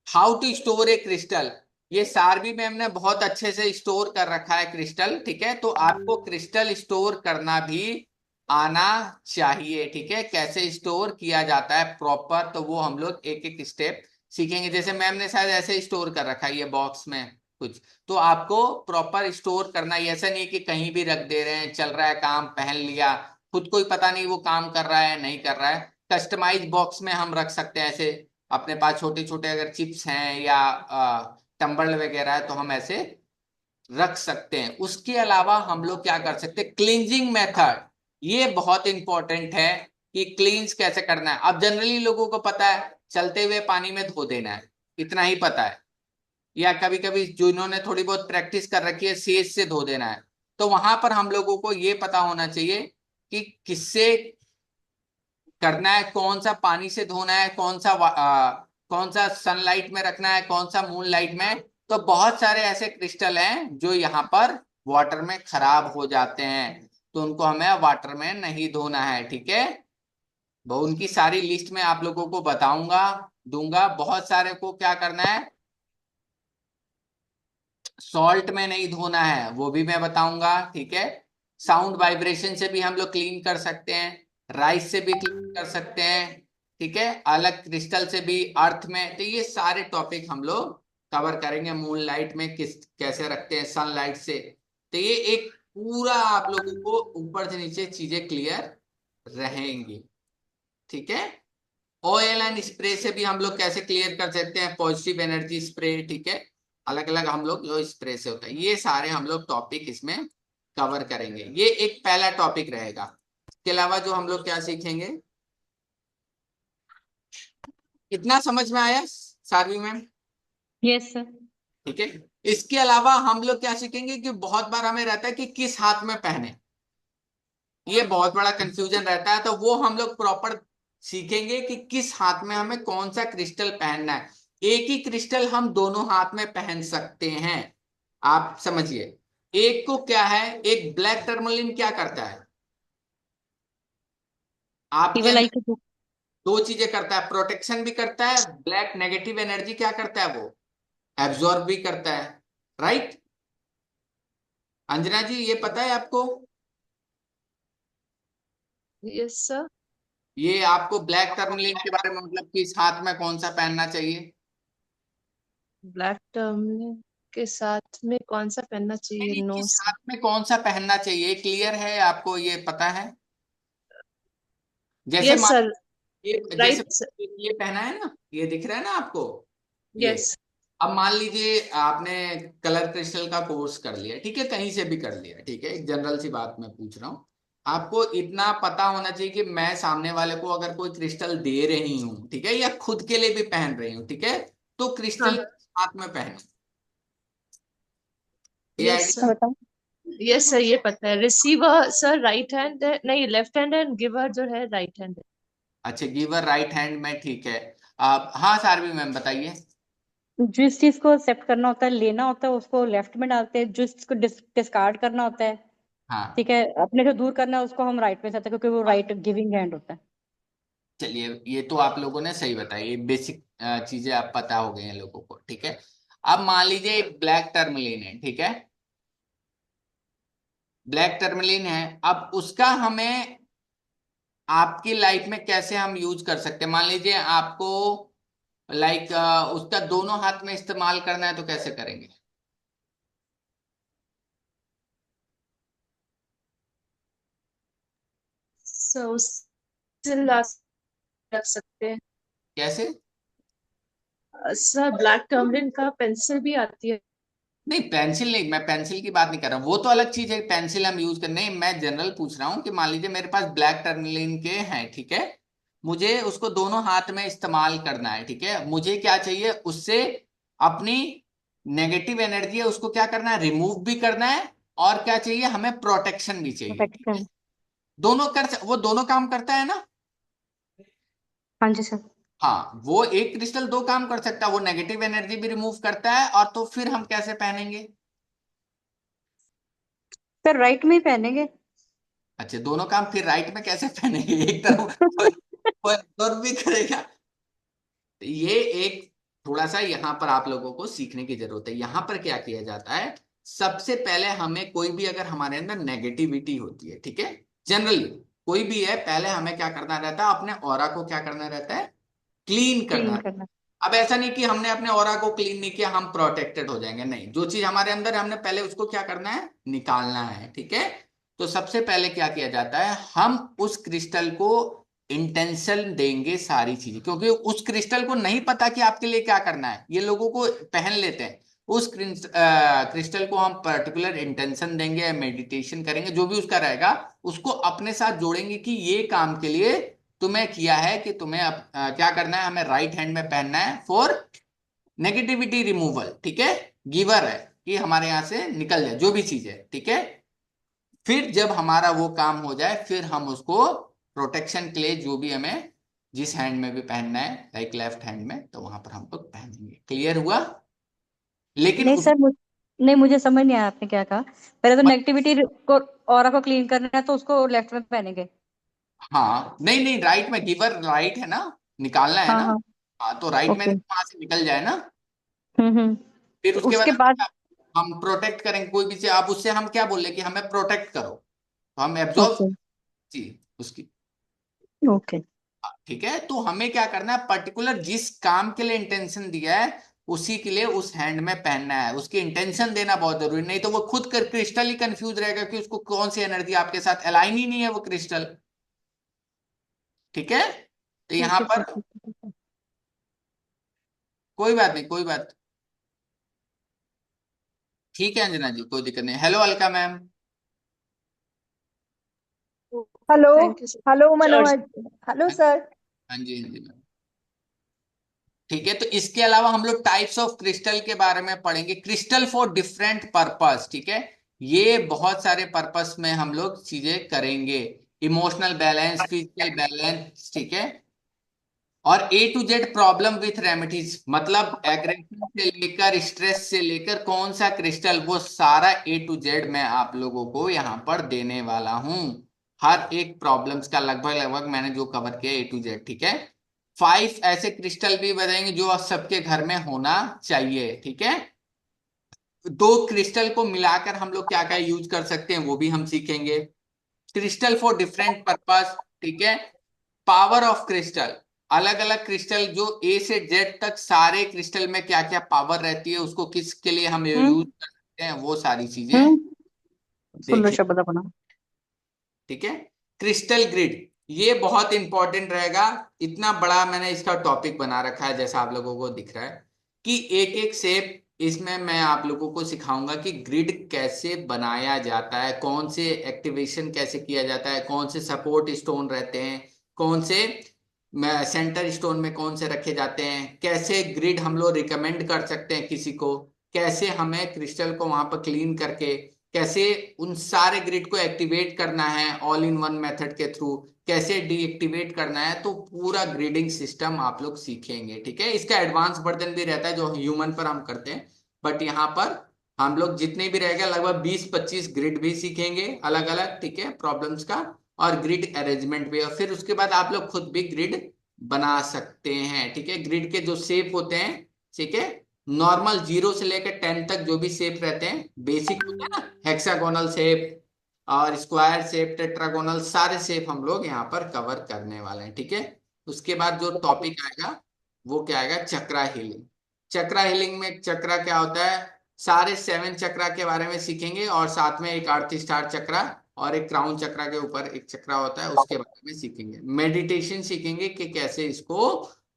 how to store a crystal, ये सारवी मैम ने बहुत अच्छे से स्टोर कर रखा है क्रिस्टल, ठीक है। तो आपको क्रिस्टल स्टोर करना भी आना चाहिए, ठीक है, कैसे स्टोर किया जाता है प्रॉपर, तो वो हम लोग एक एक स्टेप सीखेंगे। जैसे मैम ने शायद ऐसे स्टोर कर रखा है ये बॉक्स में कुछ, तो आपको प्रॉपर स्टोर करना है, ऐसा नहीं कि कहीं भी रख दे रहे हैं, चल रहा है काम, पहन लिया, खुद को ही पता नहीं वो काम कर रहा है नहीं कर रहा है। कस्टमाइज बॉक्स में हम रख सकते हैं ऐसे, अपने पास छोटे छोटे अगर चिप्स हैं या टम्बल वगैरह है तो हम ऐसे रख सकते हैं। उसके अलावा हम लोग क्या कर सकते हैं, क्लींजिंग मेथड, ये बहुत इंपॉर्टेंट है कि क्लींस कैसे करना है। अब जनरली लोगों को पता है चलते हुए पानी में धो देना है, इतना ही पता है, या कभी कभी जिन्होंने थोड़ी बहुत प्रैक्टिस कर रखी है सेज से धो देना है, तो वहां पर हम लोगों को ये पता होना चाहिए कि किससे करना है, कौन सा पानी से धोना है, कौन सा सनलाइट में रखना है, कौन सा मून लाइट में। तो बहुत सारे ऐसे क्रिस्टल हैं जो यहाँ पर वाटर में खराब हो जाते हैं, तो उनको हमें वाटर में नहीं धोना है, ठीक है। वो उनकी सारी लिस्ट में आप लोगों को बताऊंगा, दूंगा। बहुत सारे को क्या करना है, सॉल्ट में नहीं धोना है, वो भी मैं बताऊंगा, ठीक है। साउंड वाइब्रेशन से भी हम लोग क्लीन कर सकते हैं, राइस से भी क्लीन कर सकते हैं, ठीक है, अलग क्रिस्टल से भी, अर्थ में। तो ये सारे टॉपिक हम लोग कवर करेंगे। मून लाइट में किस कैसे रखते हैं, सनलाइट से। तो ये एक पूरा आप लोगों को ऊपर से नीचे चीजें क्लियर रहेंगी, ठीक है। ऑयल एंड स्प्रे से भी हम लोग कैसे क्लियर कर सकते हैं, पॉजिटिव एनर्जी स्प्रे, ठीक है। अलग अलग हम लोग जो स्प्रे से होता है, ये सारे हम लोग टॉपिक इसमें कवर करेंगे। ये एक पहला टॉपिक रहेगा। इसके अलावा जो हम लोग क्या सीखेंगे, कितना समझ में आया सारवी मैम? Yes sir. ठीक है। इसके अलावा हम लोग क्या सीखेंगे कि बहुत बार हमें रहता है कि किस हाथ में पहने, ये बहुत बड़ा कंफ्यूजन रहता है, तो वो हम लोग प्रॉपर सीखेंगे कि किस हाथ में हमें कौन सा क्रिस्टल पहनना है। एक ही क्रिस्टल हम दोनों हाथ में पहन सकते हैं, आप समझिए। एक को क्या है, एक ब्लैक टर्मोलिन क्या करता है आपके केवल आई अंदर, को दो चीजें करता है, प्रोटेक्शन भी करता है, ब्लैक नेगेटिव एनर्जी क्या करता है, वो एब्जॉर्ब भी करता है, राइट। अंजना जी ये पता है आपको? Yes sir. ये आपको ब्लैक टर्मोलिन के बारे में, मतलब किस हाथ में कौन सा पहनना चाहिए? ब्लैक टर्मरिक के साथ में कौन सा पहनना चाहिए? नहीं, नो किस सर। हाथ में कौन सा पहनना चाहिए, क्लियर है आपको, ये पता है? जैसे यस मान, सर। ये जैसे राइट सर। ये पहना है ना, ये दिख रहा है ना आपको, ये। यस। अब मान लीजिए आपने कलर क्रिस्टल का कोर्स कर लिया, ठीक है, कहीं से भी कर लिया, ठीक है, एक जनरल सी बात मैं पूछ रहा हूँ। आपको इतना पता होना चाहिए कि मैं सामने वाले को अगर कोई क्रिस्टल दे रही हूँ, ठीक है, या खुद के लिए भी पहन रही हूँ, ठीक है, तो क्रिस्टल हाँ। हाथ में पहनो, ये यस आइडिया। सर। बताओ। यस सर, ये पता है। रिसीवर सर राइट हैंड है, नहीं लेफ्ट हैंड है, गिवर जो है राइट हैंड है। अच्छा, गिवर राइट हैंड में, ठीक है। आप, हाँ सारवी मैम बताइए। जिस चीज को एक्सेप्ट करना होता है, लेना होता है, उसको लेफ्ट में डालते हैं। जिस चीज को डिस्कार्ड करना होता है, हाँ ठीक है, अपने से दूर करना है, उसको हम राइट में चाहते हैं, क्योंकि वो राइट गिविंग हैंड होता है। चलिए, ये तो आप लोगों ने सही बताया, ये बेसिक चीजें आप पता हो गई हैं लोगों को, ठीक है। अब मान लीजिए एक ब्लैक टर्मलिन है, ठीक है, ब्लैक टर्मलिन है। अब उसका हमें आपकी लाइफ में कैसे हम यूज कर सकते हैं, मान लीजिए आपको लाइक उसका दोनों हाथ में इस्तेमाल करना है, तो कैसे करेंगे? सो उससे ला रख सकते हैं। कैसे? सर ब्लैक टर्मरिन का पेंसिल भी आती है। नहीं, पेंसिल नहीं, मैं पेंसिल की बात नहीं कर रहा हूँ, वो तो अलग चीज है, पेंसिल हम यूज करने। मैं जनरल पूछ रहा हूँ कि मान लीजिए मेरे पास ब्लैक टर्मलिन के हैं, ठीक है, मुझे उसको दोनों हाथ में इस्तेमाल करना है, ठीक है, मुझे क्या चाहिए उससे, अपनी नेगेटिव एनर्जी है उसको क्या करना है, रिमूव भी करना है, और क्या चाहिए हमें, प्रोटेक्शन भी चाहिए, ठीक है। प्रोटेक्शन। दोनों वो दोनों काम करता है ना। हाँ जी सर। हाँ, वो एक क्रिस्टल दो काम कर सकता है, वो नेगेटिव एनर्जी भी रिमूव करता है, और तो फिर हम कैसे पहनेंगे? सर राइट में ही पहनेंगे। अच्छा, दोनों काम फिर राइट में कैसे पहनेंगे, एक तरफ कोई और भी करेगा। तो ये एक थोड़ा सा यहाँ पर आप लोगों को सीखने की जरूरत है। यहाँ पर क्या किया जाता है, सबसे पहले हमें कोई भी अगर हमारे अंदर नेगेटिविटी होती है, ठीक है, जनरली कोई भी है, पहले हमें क्या करना रहता है, अपने ऑरा को क्या करना रहता है, क्लीन क्लीन करना। करना। अब ऐसा नहीं कि हमने अपने ऑरा को क्लीन नहीं किया हम प्रोटेक्टेड हो जाएंगे, नहीं, जो चीज हमारे अंदर है हमने पहले उसको क्या करना है, निकालना है, ठीक है। तो सबसे पहले क्या किया जाता है, हम उस क्रिस्टल को इंटेंशन देंगे सारी चीजें, क्योंकि उस क्रिस्टल को नहीं पता कि आपके लिए क्या करना है, ये लोगों को पहन लेते हैं। उस क्रिस्टल को हम पर्टिकुलर इंटेंशन देंगे, मेडिटेशन करेंगे, जो भी उसका रहेगा, उसको अपने साथ जोड़ेंगे कि ये काम के लिए तुम्हें किया है, कि तुम्हें अब क्या करना है, हमें राइट हैंड में पहनना है फॉर नेगेटिविटी रिमूवल, ठीक है, गिवर है कि हमारे यहाँ से निकल जाए जो भी चीज है, ठीक है। फिर जब हमारा वो काम हो जाए फिर हम उसको प्रोटेक्शन के लिए जो भी हमें जिस हैंड में भी पहनना है, लाइक लेफ्ट हैंड में, तो वहां पर हम लोग पहनेंगे। क्लियर हुआ? लेकिन नहीं उस सर, नहीं, मुझे समझ नहीं आया आपने क्या कहा। पहले तो नेगेटिविटी को, ऑरा को क्लीन करना है तो उसको लेफ्ट में पहनेंगे। हाँ, नहीं नहीं, राइट में, गिवर राइट है ना, निकालना है हाँ ना। हाँ। हाँ, तो राइट में ओके। वहां से निकल जाए ना। हम्म। फिर तो उसके बाद उसके बाद। हम प्रोटेक्ट करेंगे कोई भी चीज। आप उससे हम क्या बोल रहे कि हमें प्रोटेक्ट करो, तो हम एब्जॉर्ब ओके। जी उसकी। ओके। ठीक है, तो हमें क्या करना है, पर्टिकुलर जिस काम के लिए इंटेंशन दिया है उसी के लिए उस हैंड में पहनना है। उसकी इंटेंशन देना बहुत जरूरी, नहीं तो वो खुद कर क्रिस्टल ही कंफ्यूज रहेगा कि उसको कौन सी एनर्जी आपके साथ अलाइन ही नहीं है वो क्रिस्टल। ठीक है, तो ठीक यहां है पर सर, ठीक है, ठीक है। कोई बात नहीं, कोई बात। ठीक है अंजना जी, कोई दिक्कत नहीं। Hello Alka ma'am. Hello. Thank you sir. Hello George. Manoj. Hello sir. हाँ जी, हाँ जी मैम। ठीक है, तो इसके अलावा हम लोग टाइप्स ऑफ क्रिस्टल के बारे में पढ़ेंगे, क्रिस्टल फॉर डिफरेंट पर्पस। ठीक है, ये बहुत सारे पर्पस में हम लोग चीजें करेंगे। इमोशनल बैलेंस, फिजिकल बैलेंस, ठीक है, और A to Z problem with remedies, मतलब एग्रेशन से लेकर स्ट्रेस से लेकर कौन सा क्रिस्टल, वो सारा A to Z मैं आप लोगों को यहाँ पर देने वाला हूँ। हर एक प्रॉब्लम्स का लगभग लगभग मैंने जो कवर किया A to Z, ठीक है। 5 ऐसे क्रिस्टल भी बताएंगे जो आप सबके घर में होना चाहिए, ठीक है। दो क्रिस्टल को मिलाकर हम लोग क्या क्या यूज कर सकते हैं वो भी हम सीखेंगे। क्रिस्टल फॉर डिफरेंट पर्पस, ठीक है। पावर ऑफ क्रिस्टल, अलग अलग क्रिस्टल जो A से Z तक सारे क्रिस्टल में क्या क्या पावर रहती है, उसको किसके लिए हम हम्म। यूज कर सकते हैं, वो सारी चीजें हम्म। सुन लो देखें। शब्द अपना। ठीक है, क्रिस्टल ग्रिड, ये बहुत इंपॉर्टेंट रहेगा। इतना बड़ा मैंने इसका टॉपिक बना रखा है, जैसा आप लोगों को दिख रहा है कि एक एक शेप, इसमें मैं आप लोगों को सिखाऊंगा कि ग्रिड कैसे बनाया जाता है, कौन से एक्टिवेशन कैसे किया जाता है, कौन से सपोर्ट स्टोन रहते हैं, कौन से सेंटर स्टोन में कौन से रखे जाते हैं, कैसे ग्रिड हम लोग रिकमेंड कर सकते हैं किसी को, कैसे हमें क्रिस्टल को वहां पर क्लीन करके कैसे उन सारे ग्रिड को एक्टिवेट करना है ऑल इन वन मेथड के थ्रू, कैसे डीएक्टिवेट करना है, तो पूरा ग्रिडिंग सिस्टम आप लोग सीखेंगे। ठीक है, इसका एडवांस वर्जन भी रहता है जो ह्यूमन पर हम करते हैं, बट यहाँ पर हम लोग जितने भी रहेगा लगभग 20-25 ग्रिड भी सीखेंगे अलग अलग, ठीक है, प्रॉब्लम्स का, और ग्रिड अरेंजमेंट भी। और फिर उसके बाद आप लोग खुद भी ग्रिड बना सकते हैं। ठीक है, ग्रिड के जो शेप होते हैं, ठीक है, नॉर्मल 0 से लेकर 10 तक जो भी शेप रहते हैं बेसिक होते हैं ना, हेक्सागोनल शेप और स्क्वायर शेप, टेट्रागोनल, सारे शेप हम लोग यहाँ पर कवर करने वाले हैं। ठीक है, उसके बाद जो टॉपिक आएगा वो क्या आएगा, चक्रा हीलिंग। चक्रा हीलिंग में चक्रा क्या होता है, सारे 7 चक्रा के बारे में सीखेंगे, और साथ में एक अर्थ स्टार चक्रा और एक क्राउन चक्रा के ऊपर एक चक्रा होता है उसके बारे में सीखेंगे। मेडिटेशन सीखेंगे कि कैसे इसको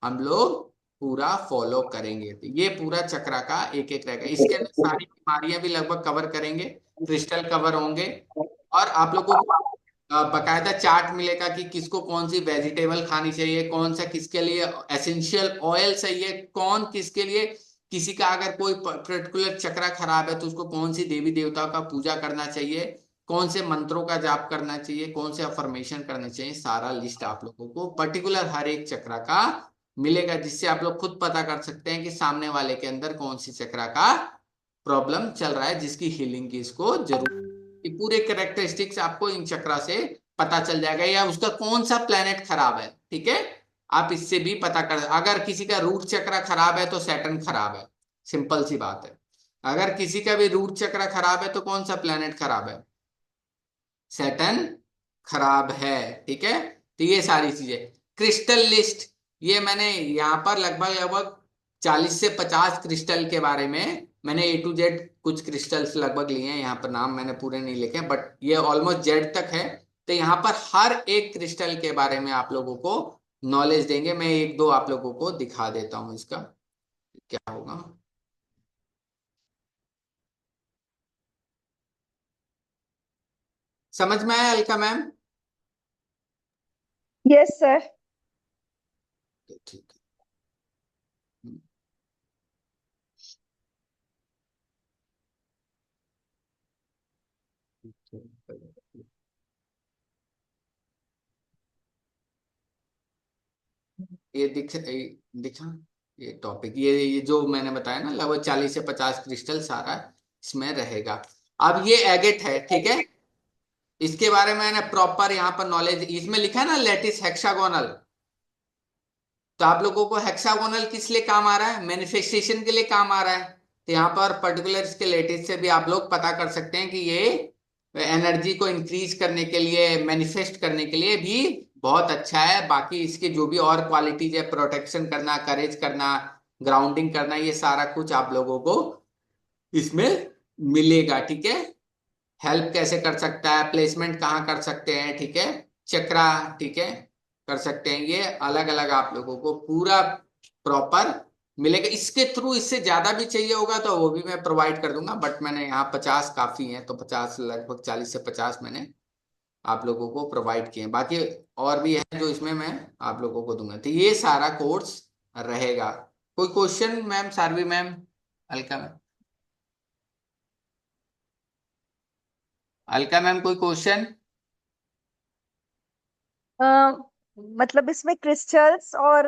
हम लोग पूरा फॉलो करेंगे। तो ये पूरा चक्रा का एक एक रहेगा, इसके अंदर सारी बीमारियां भी लगभग कवर करेंगे, क्रिस्टल कवर होंगे, और आप लोगों को बकायदा चार्ट मिलेगा कि किसको कौन सी वेजिटेबल खानी चाहिए, कौन सा किसके लिए एसेंशियल ऑयल सही है, कौन किसके लिए, किसी का अगर कोई पर्टिकुलर चक्रा खराब है तो उसको कौन सी देवी देवताओं का पूजा करना चाहिए, कौन से मंत्रों का जाप करना चाहिए, कौन से अफर्मेशन करने चाहिए, सारा लिस्ट आप लोगों को पर्टिकुलर हर एक चक्रा का मिलेगा, जिससे आप लोग खुद पता कर सकते हैं कि सामने वाले के अंदर कौन सी चक्रा का प्रॉब्लम चल रहा है जिसकी हीलिंग की इसको जरूरत। ये पूरे कैरेक्टरिस्टिक्स आपको इन चक्रा से पता चल जाएगा, या उसका कौन सा प्लेनेट खराब है। ठीक है, आप इससे भी पता कर, अगर किसी का रूट चक्रा खराब है तो सैटर्न खराब है, सिंपल सी बात है। अगर किसी का भी रूट चक्रा खराब है तो कौन सा प्लेनेट खराब है, सैटर्न खराब है। ठीक है, तो ये सारी चीजें, क्रिस्टल लिस्ट, ये मैंने यहाँ पर लगभग लगभग 40 से 50 क्रिस्टल के बारे में मैंने A to Z कुछ क्रिस्टल्स लगभग लिए हैं, यहाँ पर नाम मैंने पूरे नहीं लिखे, बट ये ऑलमोस्ट Z तक है। तो यहाँ पर हर एक क्रिस्टल के बारे में आप लोगों को नॉलेज देंगे। मैं एक दो आप लोगों को दिखा देता हूँ इसका क्या होगा। समझ में आया अलका मैम? Yes sir. ठीक है। ये दिखा ये टॉपिक, ये जो मैंने बताया ना, लगभग 40 से 50 क्रिस्टल सारा इसमें रहेगा। अब ये एगेट है, ठीक है, इसके बारे में मैंने प्रॉपर यहाँ पर नॉलेज, इसमें लिखा है ना लैटिस हेक्सागोनल, तो आप लोगों को हेक्सागोनल किस लिए काम आ रहा है, मैनिफेस्टेशन के लिए काम आ रहा है। तो यहाँ पर पर्टिकुलर इसके लैटिस से भी आप लोग पता कर सकते हैं कि ये एनर्जी को इंक्रीज करने के लिए, मैनिफेस्ट करने के लिए भी बहुत अच्छा है। बाकी इसके जो भी और क्वालिटीज है, प्रोटेक्शन करना, करेज करना, ग्राउंडिंग करना, ये सारा कुछ आप लोगों को इसमें मिलेगा, ठीक है। हेल्प कैसे कर सकता है, प्लेसमेंट कहाँ कर सकते हैं, ठीक है, चक्रा, ठीक है, कर सकते हैं, ये अलग अलग आप लोगों को पूरा प्रॉपर मिलेगा। इसके थ्रू इससे ज्यादा भी चाहिए होगा तो वो भी मैं प्रोवाइड कर दूंगा, बट मैंने यहाँ 50 काफी है, तो 50, लगभग 40 से 50 मैंने आप लोगों को प्रोवाइड किए हैं। बाकी और भी है जो इसमें मैं आप लोगों को दूंगा। तो ये सारा कोर्स रहेगा। कोई question ma'am, Sarvi ma'am, Alka ma'am, Alka ma'am, कोई क्वेश्चन? मतलब इसमें क्रिस्टल्स और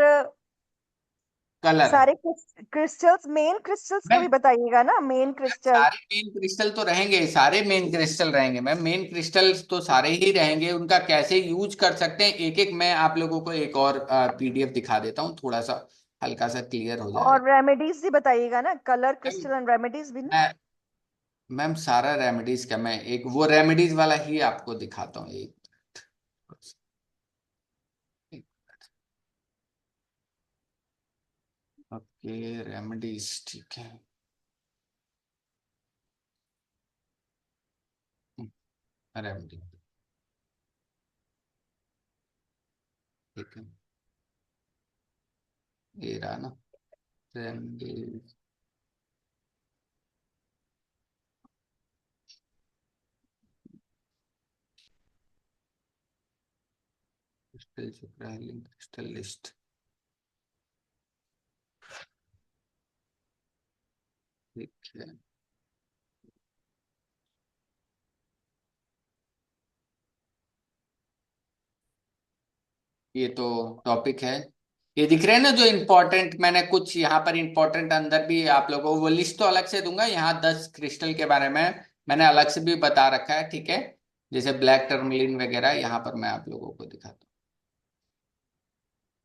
कलर सारे क्रिस्टल्स, मेन क्रिस्टल्स का मैम, भी बताइएगा ना, मेन क्रिस्टल। सारे मेन क्रिस्टल तो रहेंगे, सारे मेन क्रिस्टल रहेंगे मैम, मेन क्रिस्टल तो सारे ही रहेंगे। उनका कैसे यूज कर सकते हैं एक एक, मैं आप लोगों को एक और पीडीएफ दिखा देता हूँ, थोड़ा सा हल्का सा क्लियर हो जाएगा। और रेमेडीज भी बताइएगा ना, कलर क्रिस्टल एंड रेमेडीज भी ना। मैं मैम सारा रेमेडीज का मैं एक वो रेमेडीज वाला ही आपको दिखाता हूँ, एक ओके, रेमेडीज, ठीक है, रेमेडी, ठीक है, ये रहा ना रेमेडीज। क्रिस्टल चक्र, क्रिस्टल लिस्ट, ठीक है, ये तो टॉपिक है। ये दिख रहे हैं ना जो इम्पोर्टेंट, मैंने कुछ यहाँ पर इम्पोर्टेंट अंदर भी आप लोगों को वो लिस्ट तो अलग से दूंगा, यहाँ 10 क्रिस्टल के बारे में मैंने अलग से भी बता रखा है, ठीक है, जैसे ब्लैक टर्मलिन वगैरह, यहाँ पर मैं आप लोगों को दिखाता हूँ,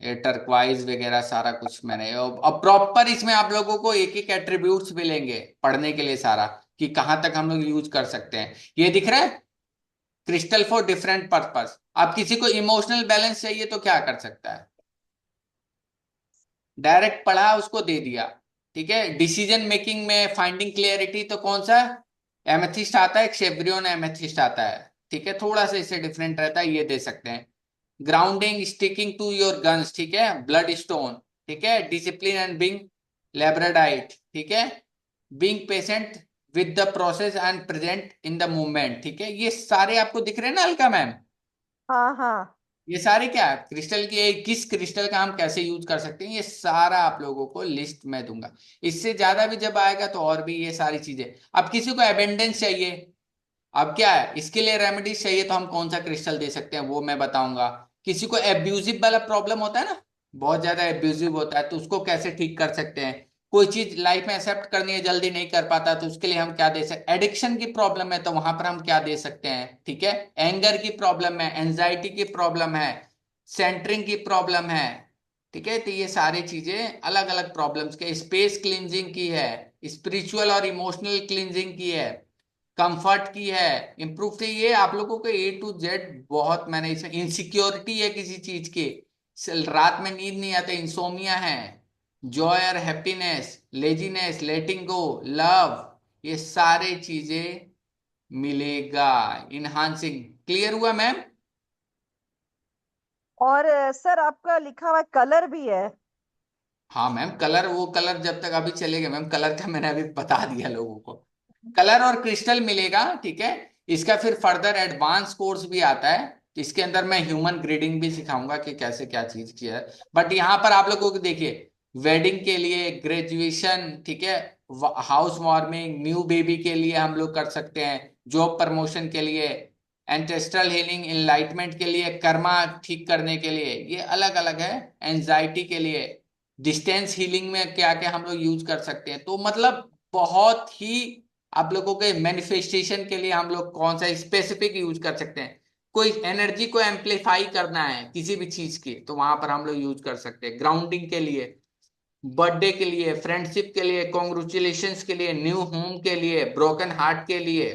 ये टर्क्वाइज वगैरह सारा कुछ मैंने, अब प्रॉपर इसमें आप लोगों को एक एक एट्रीब्यूट्स मिलेंगे पढ़ने के लिए सारा, कि कहाँ तक हम लोग यूज कर सकते हैं। ये दिख रहा है क्रिस्टल फॉर डिफरेंट पर्पस। आप किसी को इमोशनल बैलेंस चाहिए तो क्या कर सकता है, डायरेक्ट पढ़ा उसको दे दिया, ठीक है। डिसीजन मेकिंग में फाइंडिंग क्लियरिटी तो कौन सा एमेथिस्ट आता है, शेब्रियन एमेथिस्ट आता है, ठीक है, थोड़ा सा इससे डिफरेंट रहता है, ये दे सकते हैं। Grounding, sticking to your guns, ठीक है, ब्लड स्टोन, ठीक है, डिसिप्लिन एंड बीइंग लैब्राडाइट, ठीक है, being patient with the process and present in the movement, ठीक है, ये सारे आपको दिख रहे हैं ना अलका मैम। हाँ हाँ। ये सारे क्या है क्रिस्टल की, किस क्रिस्टल का हम कैसे यूज कर सकते हैं, ये सारा आप लोगों को लिस्ट में दूंगा। इससे ज्यादा भी जब आएगा तो और भी ये सारी चीजें। अब किसी को एबेंडेंस चाहिए, अब क्या है इसके लिए रेमेडीज चाहिए, तो हम कौन सा क्रिस्टल दे सकते हैं वो मैं बताऊंगा। किसी को एब्यूजिव वाला प्रॉब्लम होता है ना, बहुत ज्यादा एब्यूजिव होता है, तो उसको कैसे ठीक कर सकते हैं। कोई चीज लाइफ में एक्सेप्ट करनी है, जल्दी नहीं कर पाता, तो उसके लिए हम क्या दे सकते। एडिक्शन की प्रॉब्लम है तो वहां पर हम क्या दे सकते हैं, ठीक है। एंगर की प्रॉब्लम है, एंजाइटी की प्रॉब्लम है, सेंटरिंग की प्रॉब्लम है, ठीक है। तो ये सारी चीजें अलग अलग प्रॉब्लम्स के, स्पेस क्लींजिंग की है, स्पिरिचुअल और इमोशनल क्लींजिंग की है, कंफर्ट की है, इम्प्रूव की, ये आप लोगों को ए टू जेड बहुत मैंने इसमें। इनसिक्योरिटी है किसी चीज की, रात में नींद नहीं आते, इंसोमिया है, जॉय और हैप्पीनेस, लेजीनेस, लेटिंग गो, लव, ये सारे चीजें मिलेगा। इनहांसिंग, क्लियर हुआ मैम? और सर आपका लिखा हुआ कलर भी है। हाँ मैम, कलर, वो कलर जब तक अभी चलेगा मैम, कलर का मैंने अभी बता दिया लोगों को। कलर और क्रिस्टल मिलेगा, ठीक है। इसका फिर फर्दर एडवांस कोर्स भी आता है, इसके अंदर मैं ह्यूमन ग्रीडिंग भी सिखाऊंगा कि कैसे क्या चीज की है। बट यहाँ पर आप लोगों को देखिए, वेडिंग के लिए, ग्रेजुएशन, ठीक है, हाउस वार्मिंग, न्यू बेबी के लिए हम लोग कर सकते हैं, जॉब प्रमोशन के लिए, एंसेस्ट्रल हीलिंग इनलाइटमेंट के लिए, कर्मा ठीक करने के लिए, ये अलग अलग है। एंजाइटी के लिए, डिस्टेंस हीलिंग में क्या क्या हम लोग यूज कर सकते हैं। तो मतलब बहुत ही आप लोगों के मैनिफेस्टेशन के लिए हम लोग कौन सा स्पेसिफिक यूज कर सकते हैं। कोई एनर्जी को एम्पलीफाई करना है किसी भी चीज की, तो वहां पर हम लोग यूज कर सकते हैं। ग्राउंडिंग के लिए, बर्थडे के लिए, फ्रेंडशिप के लिए, कॉन्ग्रेचुलेशंस के लिए, न्यू होम के लिए, ब्रोकन हार्ट के लिए,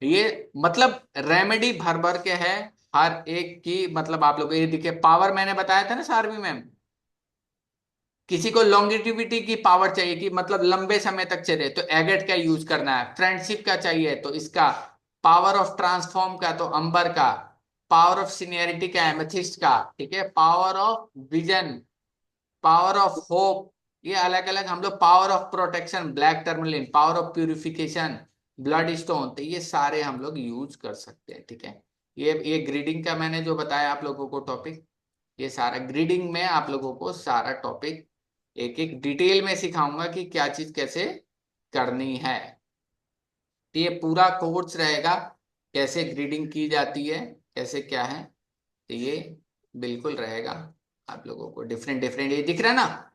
ये मतलब रेमेडी भर भर के है हर एक की। मतलब आप लोग ये देखिए, पावर मैंने बताया था ना सारवी मैम, किसी को लॉन्गेटिविटी की पावर चाहिए कि मतलब लंबे समय तक चले, तो एगेट का यूज करना है। फ्रेंडशिप का चाहिए तो इसका, पावर ऑफ ट्रांसफॉर्म का तो अंबर का, पावर ऑफ सीनियरिटी का एमेथिस्ट का, ठीक है, power of vision, power of hope, ये अलग अलग हम लोग, power of protection black tourmaline, power of purification blood stone, तो ये सारे हम लोग यूज कर सकते हैं। ठीक है, ये ग्रीडिंग का मैंने जो बताया आप लोगों को टॉपिक, ये सारा ग्रीडिंग में आप लोगों को सारा टॉपिक एक एक डिटेल में सिखाऊंगा कि क्या चीज कैसे करनी है। तो ये पूरा कोर्स रहेगा, कैसे ग्रीडिंग की जाती है, कैसे क्या है, तो ये बिल्कुल रहेगा आप लोगों को। डिफरेंट डिफरेंट ये दिख रहा है ना,